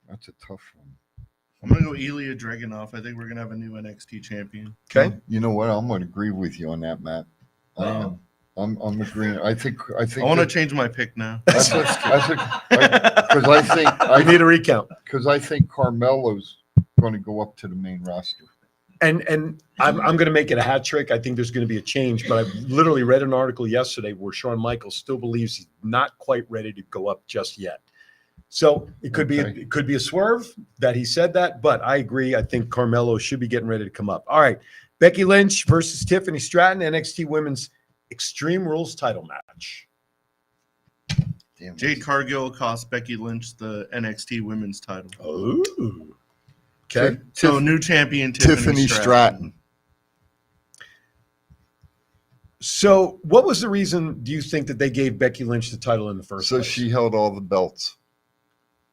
That's a tough one. I'm gonna go Ilya Dragunov. I think we're gonna have a new NXT champion. Okay. You know what? I'm going to agree with you on that, Matt. I am. I'm agreeing. I think. I want to that- change my pick now. because I need a recount. because I think Carmelo's going to go up to the main roster. And I'm going to make it a hat trick. I think there's going to be a change, but I literally read an article yesterday where Shawn Michaels still believes he's not quite ready to go up just yet. So it could be a swerve that he said that, but I agree. I think Carmelo should be getting ready to come up. All right, Becky Lynch versus Tiffany Stratton, NXT Women's Extreme Rules title match. Damn, Jade Cargill cost Becky Lynch the NXT Women's title. Oh, okay. So new champion Tiffany Stratton. So what was the reason, do you think, that they gave Becky Lynch the title in the first So place? she held all the belts.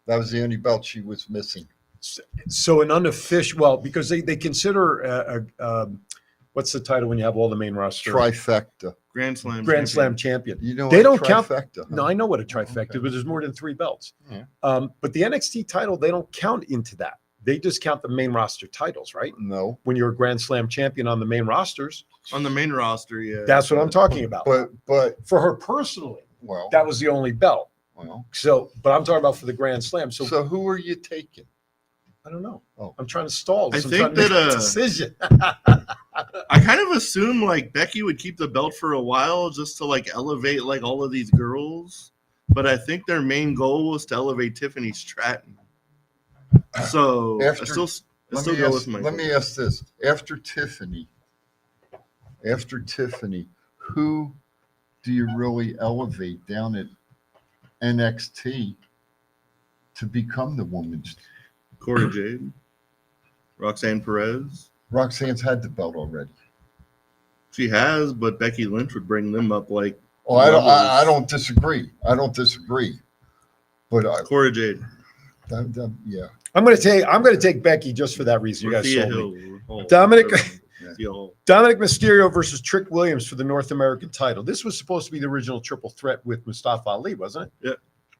That was the only belt she was missing. So an unofficial, well, because they consider what's the title when you have all the main roster? Trifecta. Grand Slam. Grand champion. Slam champion. You know They what a don't count- trifecta, huh? No, I know what a trifecta Okay. is, but there's more than 3 belts. Yeah. But the NXT title, they don't count into that. They just count the main roster titles, right? No, When you're a Grand Slam champion on the main rosters, On the main roster, yeah. that's what I'm talking about. but For her personally, well, that was the only belt. well. So, but I'm talking about for the Grand Slam. So, So who are you taking? I don't know. Oh. I'm trying to stall. I this. I'm think trying to make that, a decision. I kind of assumed like Becky would keep the belt for a while just to like elevate like all of these girls, but I think their main goal was to elevate Tiffany Stratton. So After- I still Let go me ask, with my. let me ask this: after Tiffany, who do you really elevate down at NXT to become the woman's? Cora Jade, Roxanne Perez. Roxanne's had the belt already. She has, but Becky Lynch would bring them up like Oh, I don't disagree. I don't disagree. But Cora Jade. yeah, I'm going to take Becky just for that reason. You guys Thea sold me. Hill. Oh, Dominic- Thea Hall. Dominic Mysterio versus Trick Williams for the North American title. This was supposed to be the original triple threat with Mustafa Ali, wasn't it? Yeah.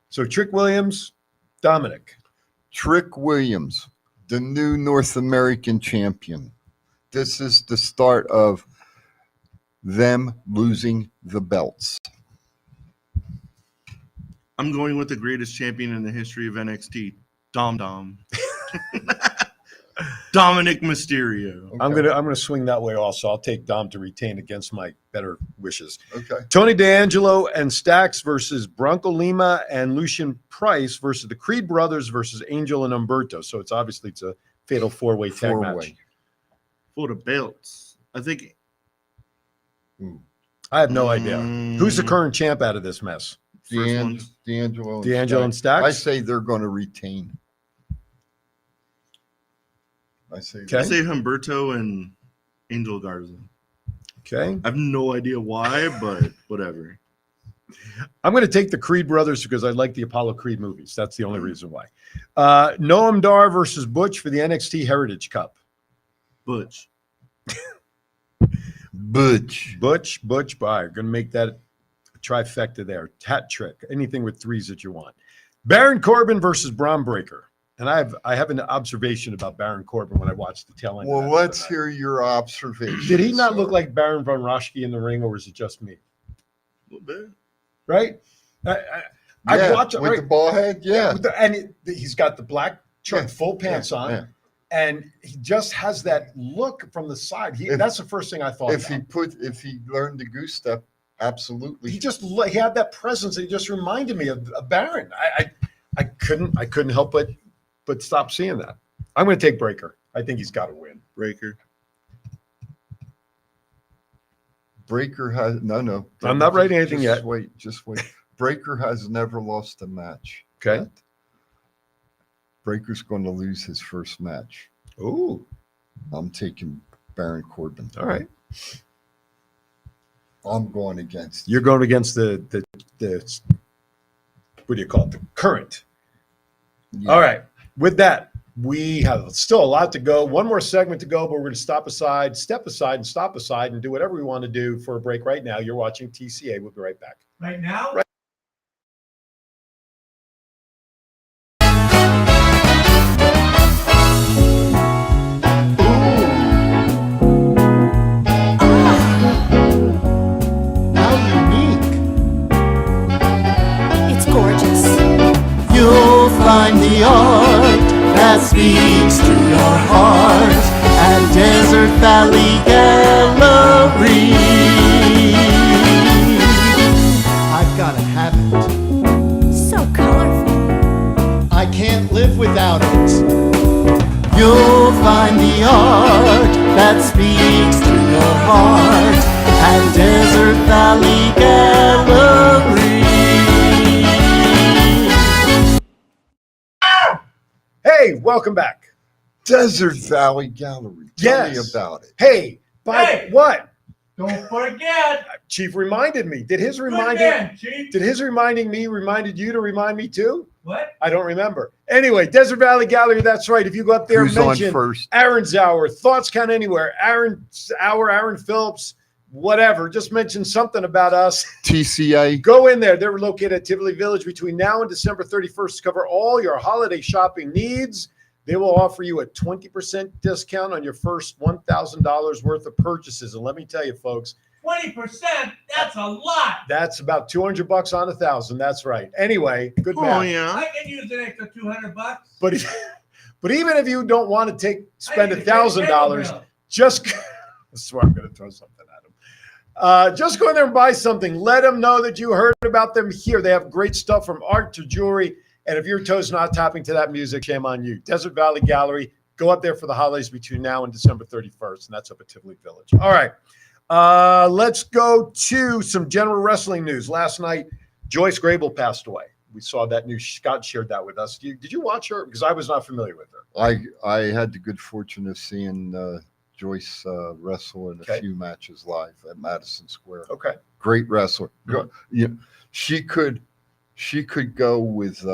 So Trick Williams, Dominic. Trick Williams, the new North American champion. This is the start of them losing the belts. I'm going with the greatest champion in the history of NXT, Dom. Dominic Mysterio. I'm gonna swing that way also. I'll take Dom to retain against my better wishes. Okay. Tony D'Angelo and Stax versus Bronco Lima and Lucian Price versus the Creed brothers versus Angel and Umberto. So it's a fatal 4-way tag match. Four-way. For the belts. I think I have no idea. Who's the current champ out of this mess? first ones. D'Angelo and Stacks. I say they're going to retain. I say Okay. I say Humberto and Angel Garza. Okay. I have no idea why, but whatever. I'm going to take the Creed brothers because I like the Apollo Creed movies. That's the only reason why. Noam Dar versus Butch for the NXT Heritage Cup. Butch. Butch. Butch, bye. Going to make that a trifecta there. Hat trick. Anything with threes that you want. Baron Corbin versus Braun Breaker. And I have an observation about Baron Corbin when I watched the tail end. Well, of that let's tonight. hear your observation. Did he not look like Baron von Raschke in the ring, or was it just me? A little bit. Right? I watched it with right. the ball head? Yeah. He's got the black shirt, full pants on, yeah. and he just has that look from the side. That's the first thing I thought. If he learned the goose step, absolutely. He had that presence, and he just reminded me of Baron. I couldn't help but stop seeing that. I'm going to take Breaker. I think he's got to win. Breaker. Breaker has no. I'm not writing anything yet. Just wait. Breaker has never lost a match. Okay. Yet. Breaker's going to lose his first match. Ooh. I'm taking Baron Corbin. All right. I'm going against. You're going against the what do you call it? The current. Yeah. All right. With that, we have still a lot to go. One more segment to go, but we're going to step aside, and stop aside, and do whatever we want to do for a break right now. You're watching TCA. We'll be right back. Right now? Right. How unique. It's gorgeous. You'll find the art that speaks to your heart at Desert Valley Gallery. I've got to have it. So colorful. I can't live without it. You'll find the art that speaks to your heart at Desert Valley Gallery. Hey, welcome back. Desert Valley Gallery. Tell me Yes. about it. Hey, Hey! what? Don't forget. Chief reminded me. Did his Good reminding man, Chief. Did his reminding me reminded you to remind me too? What? I don't remember. Anyway, Desert Valley Gallery, that's right. If you go up there and Who's on mention first? Aaron's Hour, Thoughts Count Anywhere, Aaron's Hour, Aaron Phillips, whatever, just mention something about us. TCA. Go in there. They're located at Tivoli Village between now and December 31st to cover all your holiday shopping needs. They will offer you a 20% discount on your first $1,000 worth of purchases. And let me tell you, folks, 20%? That's a lot. that's about $200 on 1,000. That's right. Anyway, good Oh math. yeah. I can use an extra $200. But even if you don't want to spend I need to pay a $1,000, cable bill. just I swear I'm going to throw something at them. Just go in there and buy something. Let them know that you heard about them here. They have great stuff from art to jewelry. And if your toe's not tapping to that music, shame on you. Desert Valley Gallery. Go up there for the holidays between now and December 31st. And that's up at Tivoli Village. All right. Let's go to some general wrestling news. Last night, Joyce Grable passed away. We saw that news. Scott shared that with us. Did you watch her? Because I was not familiar with her. I had the good fortune of seeing Joyce wrestle in a few matches live at Madison Square. Okay. Great wrestler. She could go with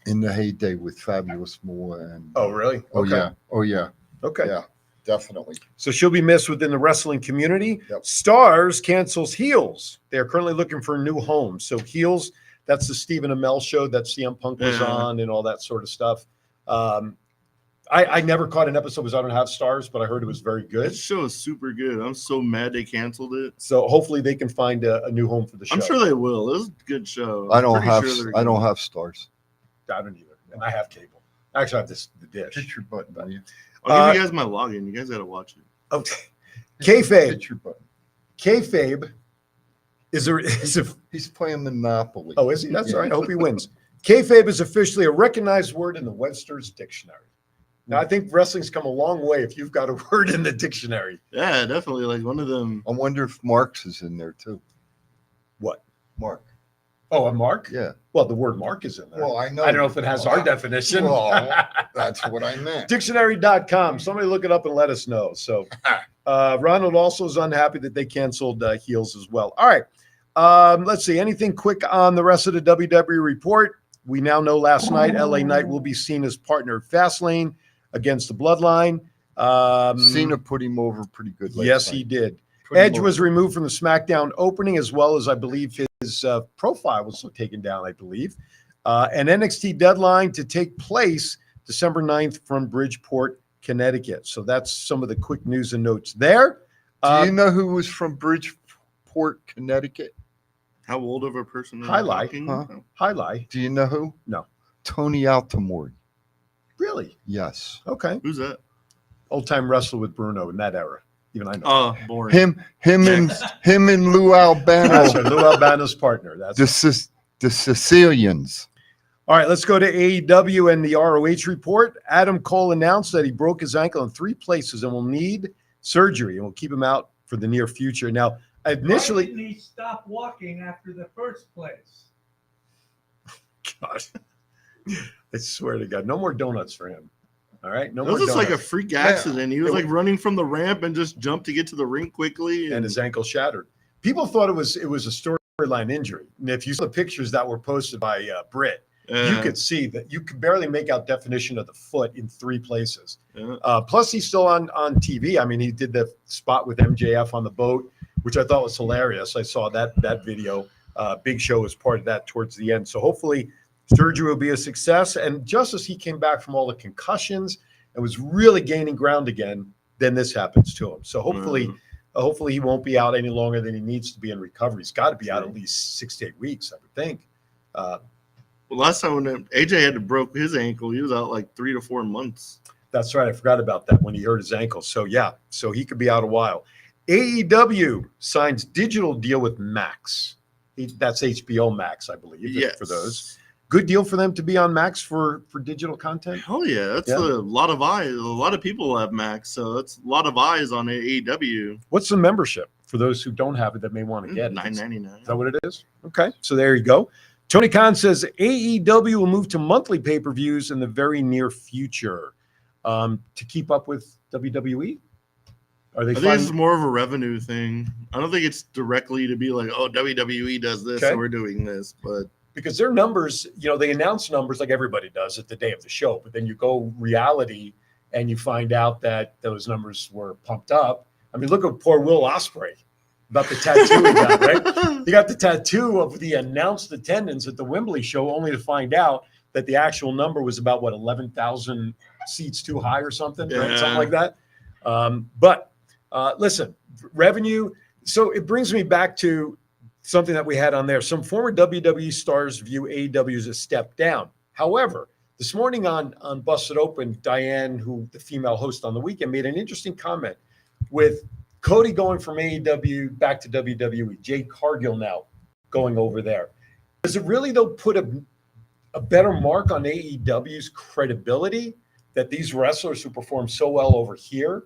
in the heyday with Fabulous Moolah and Oh, really? Okay. Oh yeah. Okay. Yeah, definitely. So she'll be missed within the wrestling community. Yep. Stars cancels Heels. They're currently looking for a new home. So Heels, that's the Stephen Amell show that CM Punk was on and all that sort of stuff. I never caught an episode because I don't have Stars, but I heard it was very good. That show is super good. I'm so mad they canceled it. So hopefully they can find a new home for the show. I'm sure they will. It was a good show. I don't Pretty have sure they're I good. don't have Stars. I don't either. And I have cable. Actually, I have the dish. Hit your button, buddy. I'll give you guys my login. You guys got to watch it. Okay. Kayfabe. Hit your button. Kayfabe is a He's playing Monopoly. Oh, is he? That's all right. I hope he wins. Kayfabe is officially a recognized word in the Webster's Dictionary. Now, I think wrestling's come a long way if you've got a word in the dictionary. Yeah, definitely. Like one of them. I wonder if Marx is in there too. What? Mark. Oh, a mark? Yeah. Well, the word mark is in there. Well, I know. I don't know if it has our definition. Well, that's what I meant. Dictionary.com. Somebody look it up and let us know. So Ronald also is unhappy that they canceled Heels as well. All right. Let's see. Anything quick on the rest of the WWE report? We now know last night LA Knight will be seen as partner at Fastlane against the Bloodline. Cena put him over pretty good. Yes, he did. Edge was removed from the SmackDown opening, as well as I believe his profile was taken down, I believe. An NXT deadline to take place December 9th from Bridgeport, Connecticut. So that's some of the quick news and notes there. Do you know who was from Bridgeport, Connecticut? How old of a person? Highlight. Highlight. Do you know who? No. Tony Altamori. Really? Yes. Okay. Who's that? Old time wrestler with Bruno in that era. Even I know. Oh, boring. Him and Lou Albano. That's right, Lou Albano's partner. That's the Sicilians. All right, let's go to AEW and the ROH report. Adam Cole announced that he broke his ankle in 3 places and will need surgery and will keep him out for the near future. Now, initially, Why didn't he stop walking after the first place? God, I swear to God, no more donuts for him. All right, no It more was just like a donuts. freak accident. He was It like running from the ramp and just jumped to get to the ring quickly. And his ankle shattered. People thought it was a storyline injury. And if you saw the pictures that were posted by Britt, you could see that you could barely make out definition of the foot in 3 places. Plus, he's still on TV. I mean, he did the spot with MJF on the boat, which I thought was hilarious. I saw that video. Big Show was part of that towards the end. So hopefully surgery will be a success. And just as he came back from all the concussions and was really gaining ground again, then this happens to him. So hopefully he won't be out any longer than he needs to be in recovery. He's got to be out at least 6 to 8 weeks, I would think. Well, last time when AJ had to broke his ankle, he was out like 3 to 4 months. That's right. I forgot about that when he hurt his ankle. So yeah, so he could be out a while. AEW signs digital deal with Max. That's HBO Max, I believe. Yes. For those. Good deal for them to be on Max for digital content. Hell yeah, that's a lot of eyes. A lot of people have Max, so that's a lot of eyes on AEW. What's the membership for those who don't have it that may want to get it? $9.99. Is that what it is? Okay, so there you go. Tony Khan says AEW will move to monthly pay-per-views in the very near future to keep up with WWE. Are they? I think it's more of a revenue thing. I don't think it's directly to be like, oh, WWE does this, so we're doing this, but. Because their numbers, they announce numbers like everybody does at the day of the show, but then you go reality and you find out that those numbers were pumped up. I mean, look at poor Will Ospreay about the tattoo he got, right? He got the tattoo of the announced attendance at the Wembley show, only to find out that the actual number was about 11,000 seats too high or something, right? Something like that. But listen, revenue. So it brings me back to something that we had on there. Some former WWE stars view AEW as a step down. However, this morning on Busted Open, Diane, who the female host on the weekend, made an interesting comment with Cody going from AEW back to WWE, Jade Cargill now going over there. Does it really, though, put a better mark on AEW's credibility that these wrestlers who perform so well over here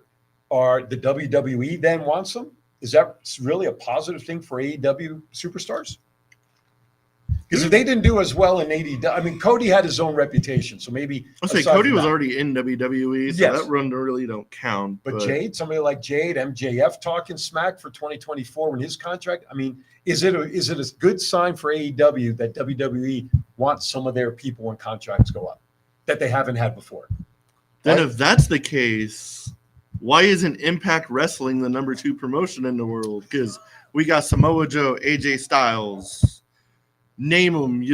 are the WWE then wants them? Is that really a positive thing for AEW superstars? Because if they didn't do as well in AEW, I mean, Cody had his own reputation, so maybe I'll say Cody was already in WWE, so Yes. that run really don't count. But Jade, somebody like Jade, MJF talking smack for 2024 when his contract. I mean, is it a good sign for AEW that WWE wants some of their people when contracts go up that they haven't had before? Then if that's the case, why isn't Impact Wrestling the number 2 promotion in the world? Because we got Samoa Joe, AJ Styles, name them.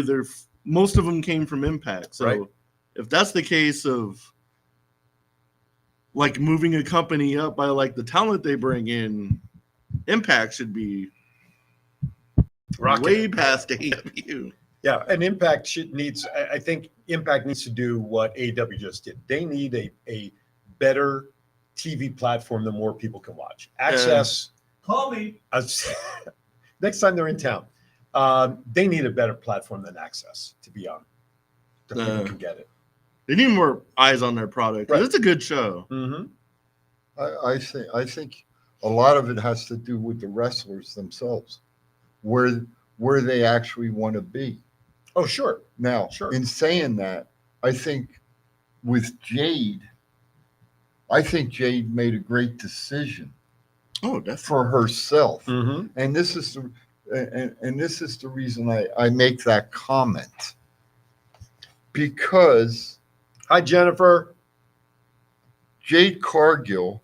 Most of them came from Impact. So if that's the case of like moving a company up by like the talent they bring in, Impact should be way past AEW. Yeah, and Impact I think Impact needs to do what AEW just did. They need a better TV platform that more people can watch. Access. Call me. Next time they're in town. They need a better platform than Access to be on. So people can get it. They need more eyes on their product. Right. It's a good show. Mm-hmm. I think a lot of it has to do with the wrestlers themselves. Where where they actually want to be. Oh, sure. Now, Sure. in saying that, I think with Jade, I think Jade made a great decision Oh, definitely. for herself. Mm-hmm. And this is the reason I make that comment. Because Hi, Jennifer. Jade Cargill,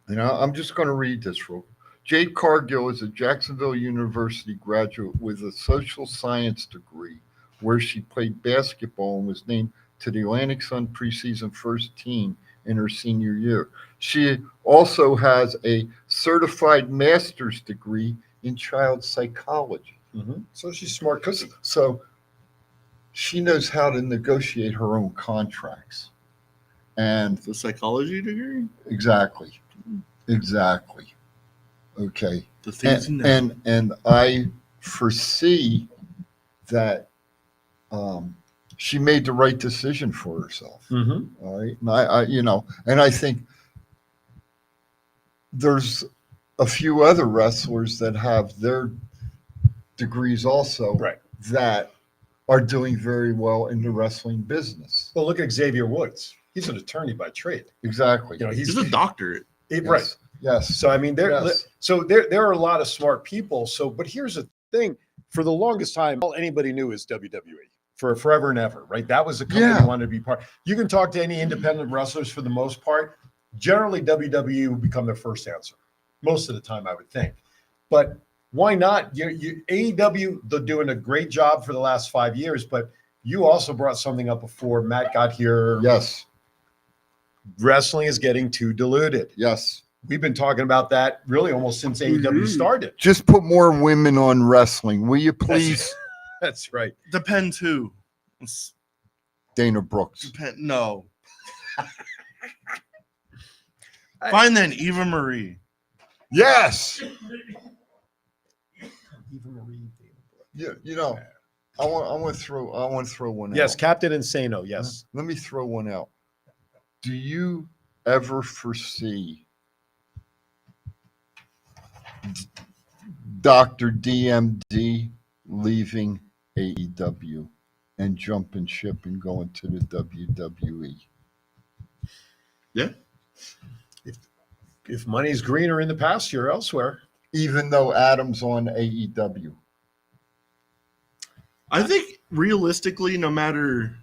and I'm just going to read this real quick. Jade Cargill is a Jacksonville University graduate with a social science degree, where she played basketball and was named to the Atlantic Sun preseason first team in her senior year. She also has a certified master's degree in child psychology. Mm-hmm. So she's smart cookie. So she knows how to negotiate her own contracts. And The psychology degree? exactly. Okay. The things you know. And I foresee that she made the right decision for herself. Mm-hmm. All right. And and I think there's a few other wrestlers that have their degrees also Right. that are doing very well in the wrestling business. Well, look at Xavier Woods. He's an attorney by trade. Exactly. You know, He's a doctorate. right. Yes. So I mean, there Yes. are a lot of smart people. So, but here's the thing: for the longest time, all anybody knew is WWE for forever and ever, right? That was the company Yeah. wanted to be part. You can talk to any independent wrestlers for the most part. Generally, WWE will become their first answer most of the time, I would think. But why not? AEW, they're doing a great job for the last 5 years, but you also brought something up before Matt got here. Yes. Wrestling is getting too diluted. Yes. We've been talking about that really almost since AEW started. Just put more women on wrestling, will you please? That's right. Depends who. It's Dana Brooks. no. Fine then, Eva Marie. Yes. Eva Marie. Yeah, I want to throw one Yes, out. Captain Insano. Yes. Let me throw one out. Do you ever foresee Dr. DMD leaving AEW and jumping ship and going to the WWE? Yeah. If money's greener in the pasture elsewhere. Even though Adam's on AEW. I think realistically, no matter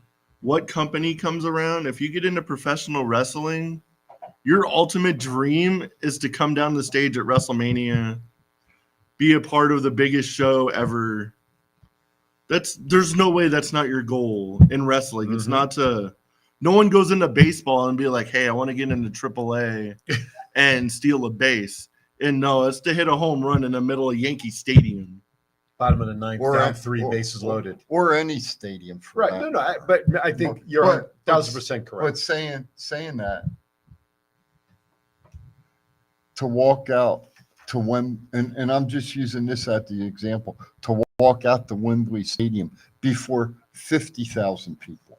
what company comes around, if you get into professional wrestling, your ultimate dream is to come down the stage at WrestleMania, be a part of the biggest show ever. There's no way that's not your goal in wrestling. It's not to. No one goes into baseball and be like, "Hey, I want to get into AAA and steal a base." And no, it's to hit a home run in the middle of Yankee Stadium. Bottom of the ninth, Or- down three, or- bases loaded. Or any stadium for Right. that. No, but I think you're But- 1,000% correct. But saying that, to walk out to and I'm just using this as the example, to walk out to Wembley Stadium before 50,000 people,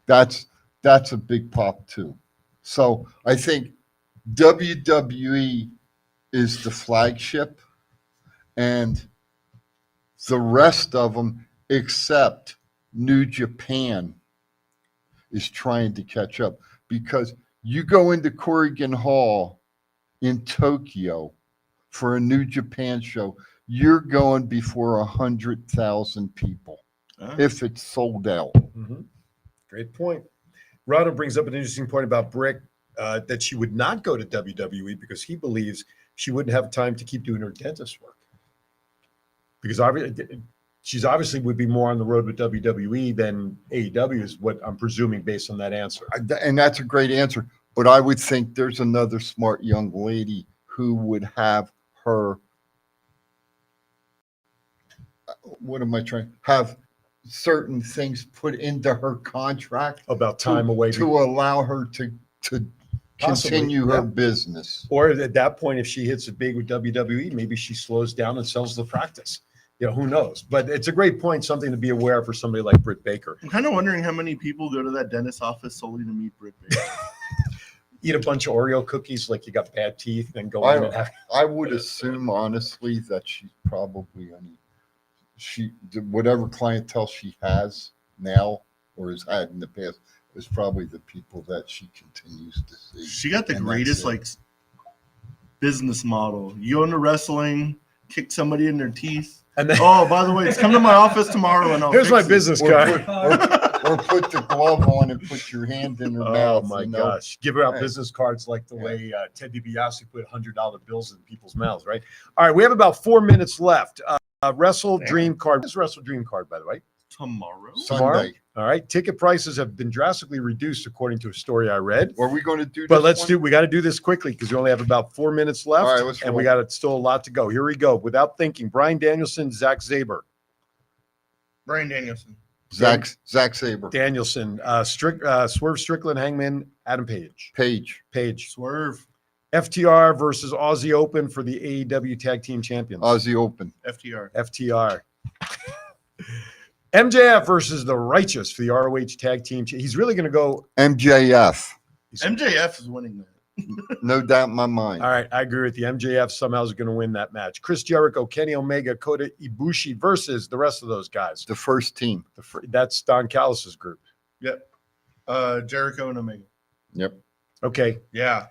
that's a big pop too. So I think WWE is the flagship, and the rest of them, except New Japan, is trying to catch up, because you go into Corrigan Hall in Tokyo for a New Japan show, you're going before 100,000 people if it's sold out. Mhm. Great point. Rado brings up an interesting point about Brick, that she would not go to WWE because he believes she wouldn't have time to keep doing her dentist work. Because she's obviously would be more on the road with WWE than AEW is what I'm presuming based on that answer. And that's a great answer. But I would think there's another smart young lady who would have her, have certain things put into her contract About time away. to allow her to Possibly, continue her yeah. business. Or at that point, if she hits it big with WWE, maybe she slows down and sells the practice. Who knows? But it's a great point, something to be aware of for somebody like Britt Baker. I'm kind of wondering how many people go to that dentist office solely to meet Britt Baker. eat a bunch of Oreo cookies like you got bad teeth and go in and have. I would assume honestly that she's probably whatever clientele she has now or has had in the past is probably the people that she continues to see. She got the And greatest that's it. business model. You go into wrestling, kick somebody in their teeth. And then, Oh, by the way, it's come to my office tomorrow and I'll here's fix my it. business Or card. or put the glove on and put your hand in her Oh mouth. my you know? gosh! Give her out Hey. business cards like the Yeah. way Ted DiBiase put $100 bills in people's mouths, right? All right, we have about 4 minutes left. Wrestle Dream card. What's Wrestle Dream card, by the way? Tomorrow? Sunday. All right. Ticket prices have been drastically reduced, according to a story I read. Are we going to do? But this one? we got to do this quickly because we only have about 4 minutes left, All right, let's and we roll. got still a lot to go. Here we go. Without thinking, Brian Danielson, Zach Zaber. Brian Danielson. Zach Saber. Danielson, Swerve Strickland, Hangman, Adam Page. Page. Swerve. FTR versus Aussie Open for the AEW Tag Team Champions. Aussie Open. FTR. FTR. MJF versus the Righteous for the ROH Tag Team. He's really going to go. MJF. MJF is winning that. No doubt in my mind. All right, I agree with you. MJF somehow is going to win that match. Chris Jericho, Kenny Omega, Kota Ibushi versus the rest of those guys. The first team. That's Don Callis' group. Yep. Jericho and Omega. Yep. Okay. Yeah.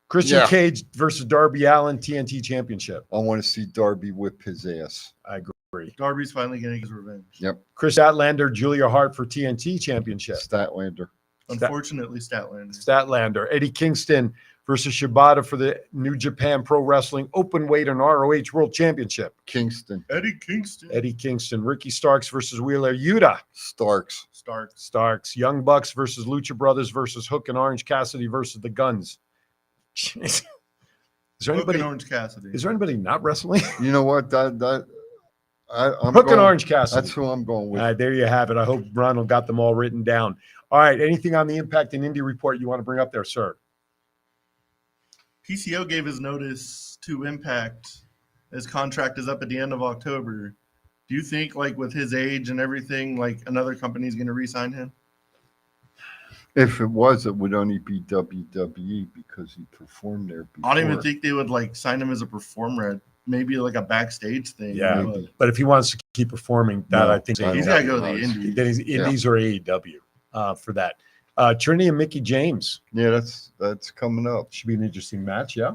Christian Yeah. Cage versus Darby Allin, TNT Championship. I want to see Darby whip his ass. I agree. Darby's finally getting his revenge. Yep. Chris Statlander, Julia Hart for TNT Championship. Statlander. Unfortunately, Statlander. Statlander. Eddie Kingston versus Shibata for the New Japan Pro Wrestling Openweight and ROH World Championship. Kingston. Eddie Kingston. Eddie Kingston. Ricky Starks versus Wheeler Yuta. Starks. Starks. Young Bucks versus Lucha Brothers versus Hook and Orange Cassidy versus the Guns. Jeez. Is there Hook anybody? and Orange Cassidy. Is there anybody not wrestling? You know what? I'm Hook going, and Orange Cassidy. That's who I'm going with. All right, there you have it. I hope Ronald got them all written down. All right, anything on the Impact and Indie report you want to bring up there, sir? PCO gave his notice to Impact. His contract is up at the end of October. Do you think, like, with his age and everything, like, another company is going to re-sign him? If it was, it would only be WWE because he performed there before. I don't even think they would, like, sign him as a performer. Maybe, like, a backstage thing. Yeah, but but if he wants to keep performing, that No, I think I he's don't got to go to the think Indies. then he's Indies or AEW for that. Trinity and Mickey James Yeah, that's coming up. should be an interesting match. Yeah.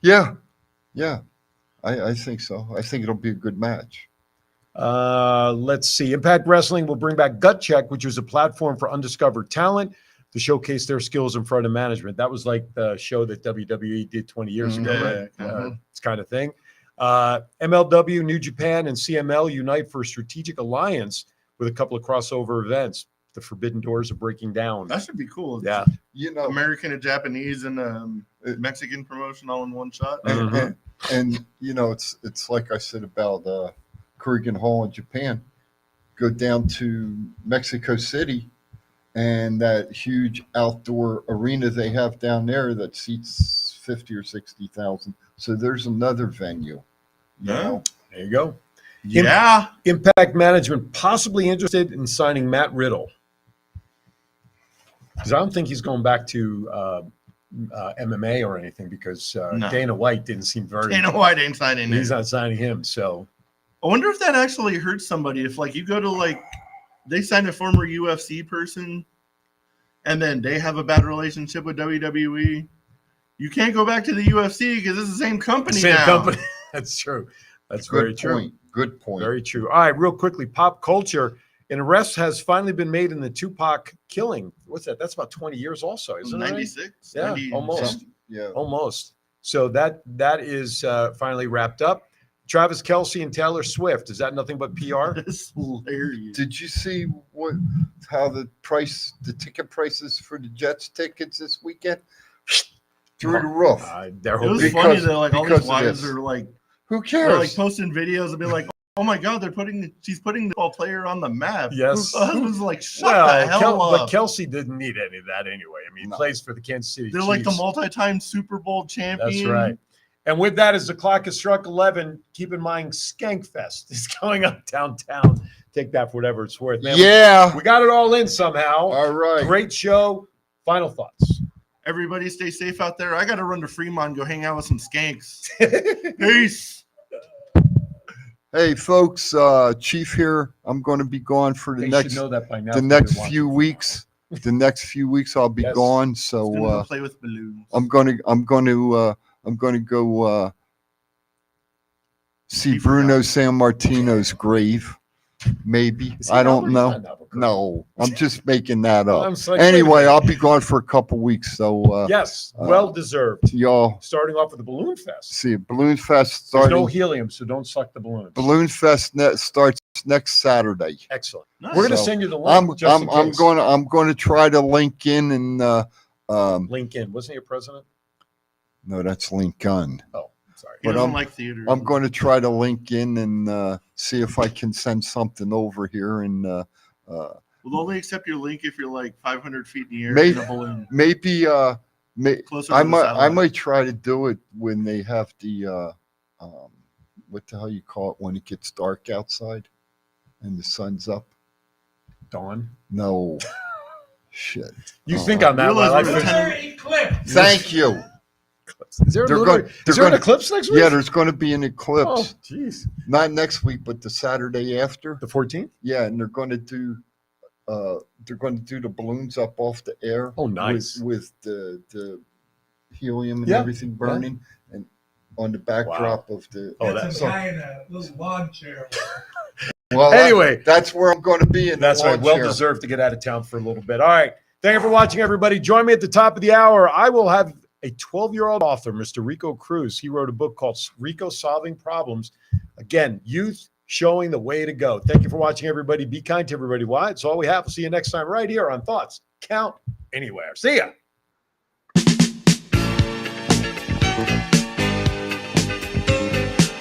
Yeah. I think so. I think it'll be a good match. Let's see. Impact Wrestling will bring back Gut Check, which was a platform for undiscovered talent to showcase their skills in front of management. That was like the show that WWE did 20 years ago, Yeah, right? yeah. It's kind of thing. MLW, New Japan, and CML unite for a strategic alliance with a couple of crossover events. The Forbidden Doors are breaking down. That should be cool. Yeah. You know, American and Japanese and Mexican promotion all in one shot. and you know, it's like I said about Korakuen Hall in Japan. Go down to Mexico City, and that huge outdoor arena they have down there that seats 50 or 60,000. So there's another venue. You Yeah. know? There you go. Yeah. Impact Management possibly interested in signing Matt Riddle. Because I don't think he's going back to MMA or anything because No. Dana White didn't seem very. Dana White ain't signing He's him. not signing him. So I wonder if that actually hurts somebody. If, like, you go to, like, they sign a former UFC person and then they have a bad relationship with WWE, you can't go back to the UFC because it's the same company same now. company. That's true. That's very true. Point. Good point. Very true. All right, real quickly, pop culture. An arrest has finally been made in the Tupac killing. What's that? That's about 20 years also, isn't it? 96? Yeah, 90 almost. Yeah. Almost. So that is finally wrapped up. Travis Kelce and Taylor Swift. Is that nothing but PR? It's hilarious. Did you see how the ticket prices for the Jets tickets this weekend? Through the roof. They're It was hoping. funny that, like, all because these of wives this. are like, Who they're like cares? posting videos and be like, "Oh my God, she's putting the ball player on the map." Yes. The husband's like, "Shut the hell But up." Kelsey didn't need any of that anyway. I mean, he No. plays for the Kansas City They're Chiefs. like the multi-time Super Bowl champion. That's right. And with that, as the clock has struck 11, keep in mind Skankfest is going up downtown. Take that for whatever it's worth. Man, Yeah. we got it all in somehow. All right. Great show. Final thoughts. Everybody stay safe out there. I got to run to Fremont and go hang out with some skanks. Peace. Hey, folks, Chief here. I'm going to be gone for the They next should know that by now. the if they've next been few watching. weeks. The next few weeks I'll be Yes. gone. Just gonna go So play with balloons. I'm gonna go see He forgot. Bruno San Martino's grave. Maybe. Is he I in don't Albuquerque? know. He's not in Albuquerque. No, I'm just making that up. I'm just like, wait a Anyway, minute. I'll be gone for a couple weeks. So Yes, well deserved. y'all Starting off with the Balloon Fest. see Balloon Fest There's starting. no helium, so don't suck the balloons. Balloon Fest starts next Saturday. Excellent. Nice. We're going to So, send you the link. just in case. I'm going to try to link in and Link in. Wasn't he a president? no, that's Lincoln. Oh, sorry. He but doesn't I'm- like theater. I'm going to try to link in and see if I can send something over here and We'll only accept your link if you're like 500 feet in the air Maybe- in a balloon. maybe Closer I to the might satellite. try to do it when they have the what the hell you call it when it gets dark outside and the sun's up. Dawn. No. Shit. You Oh, think on that realize one. we're Lunar eclipse. Thank you. Is there, a They're lunar- going- is there an eclipse next week? Yeah, there's going to be an Oh, eclipse. jeez. Not next week, but the Saturday after. The 14th? Yeah, and they're going to do the balloons up off the air. Oh, nice. With the helium and Yeah, everything burning, and on the backdrop of the. Oh, That's that's a guy in a little lawn chair. Well, Anyway. that's where I'm going to be. In That's the right. lawn Well chair. deserved to get out of town for a little bit. All right. Thank you for watching, everybody. Join me at the top of the hour. I will have a 12-year-old author, Mr. Rico Cruz. He wrote a book called Rico Solving Problems. Again, youth showing the way to go. Thank you for watching, everybody. Be kind to everybody. Why? It's all we have. We'll see you next time right here on Thoughts Count Anywhere. See ya.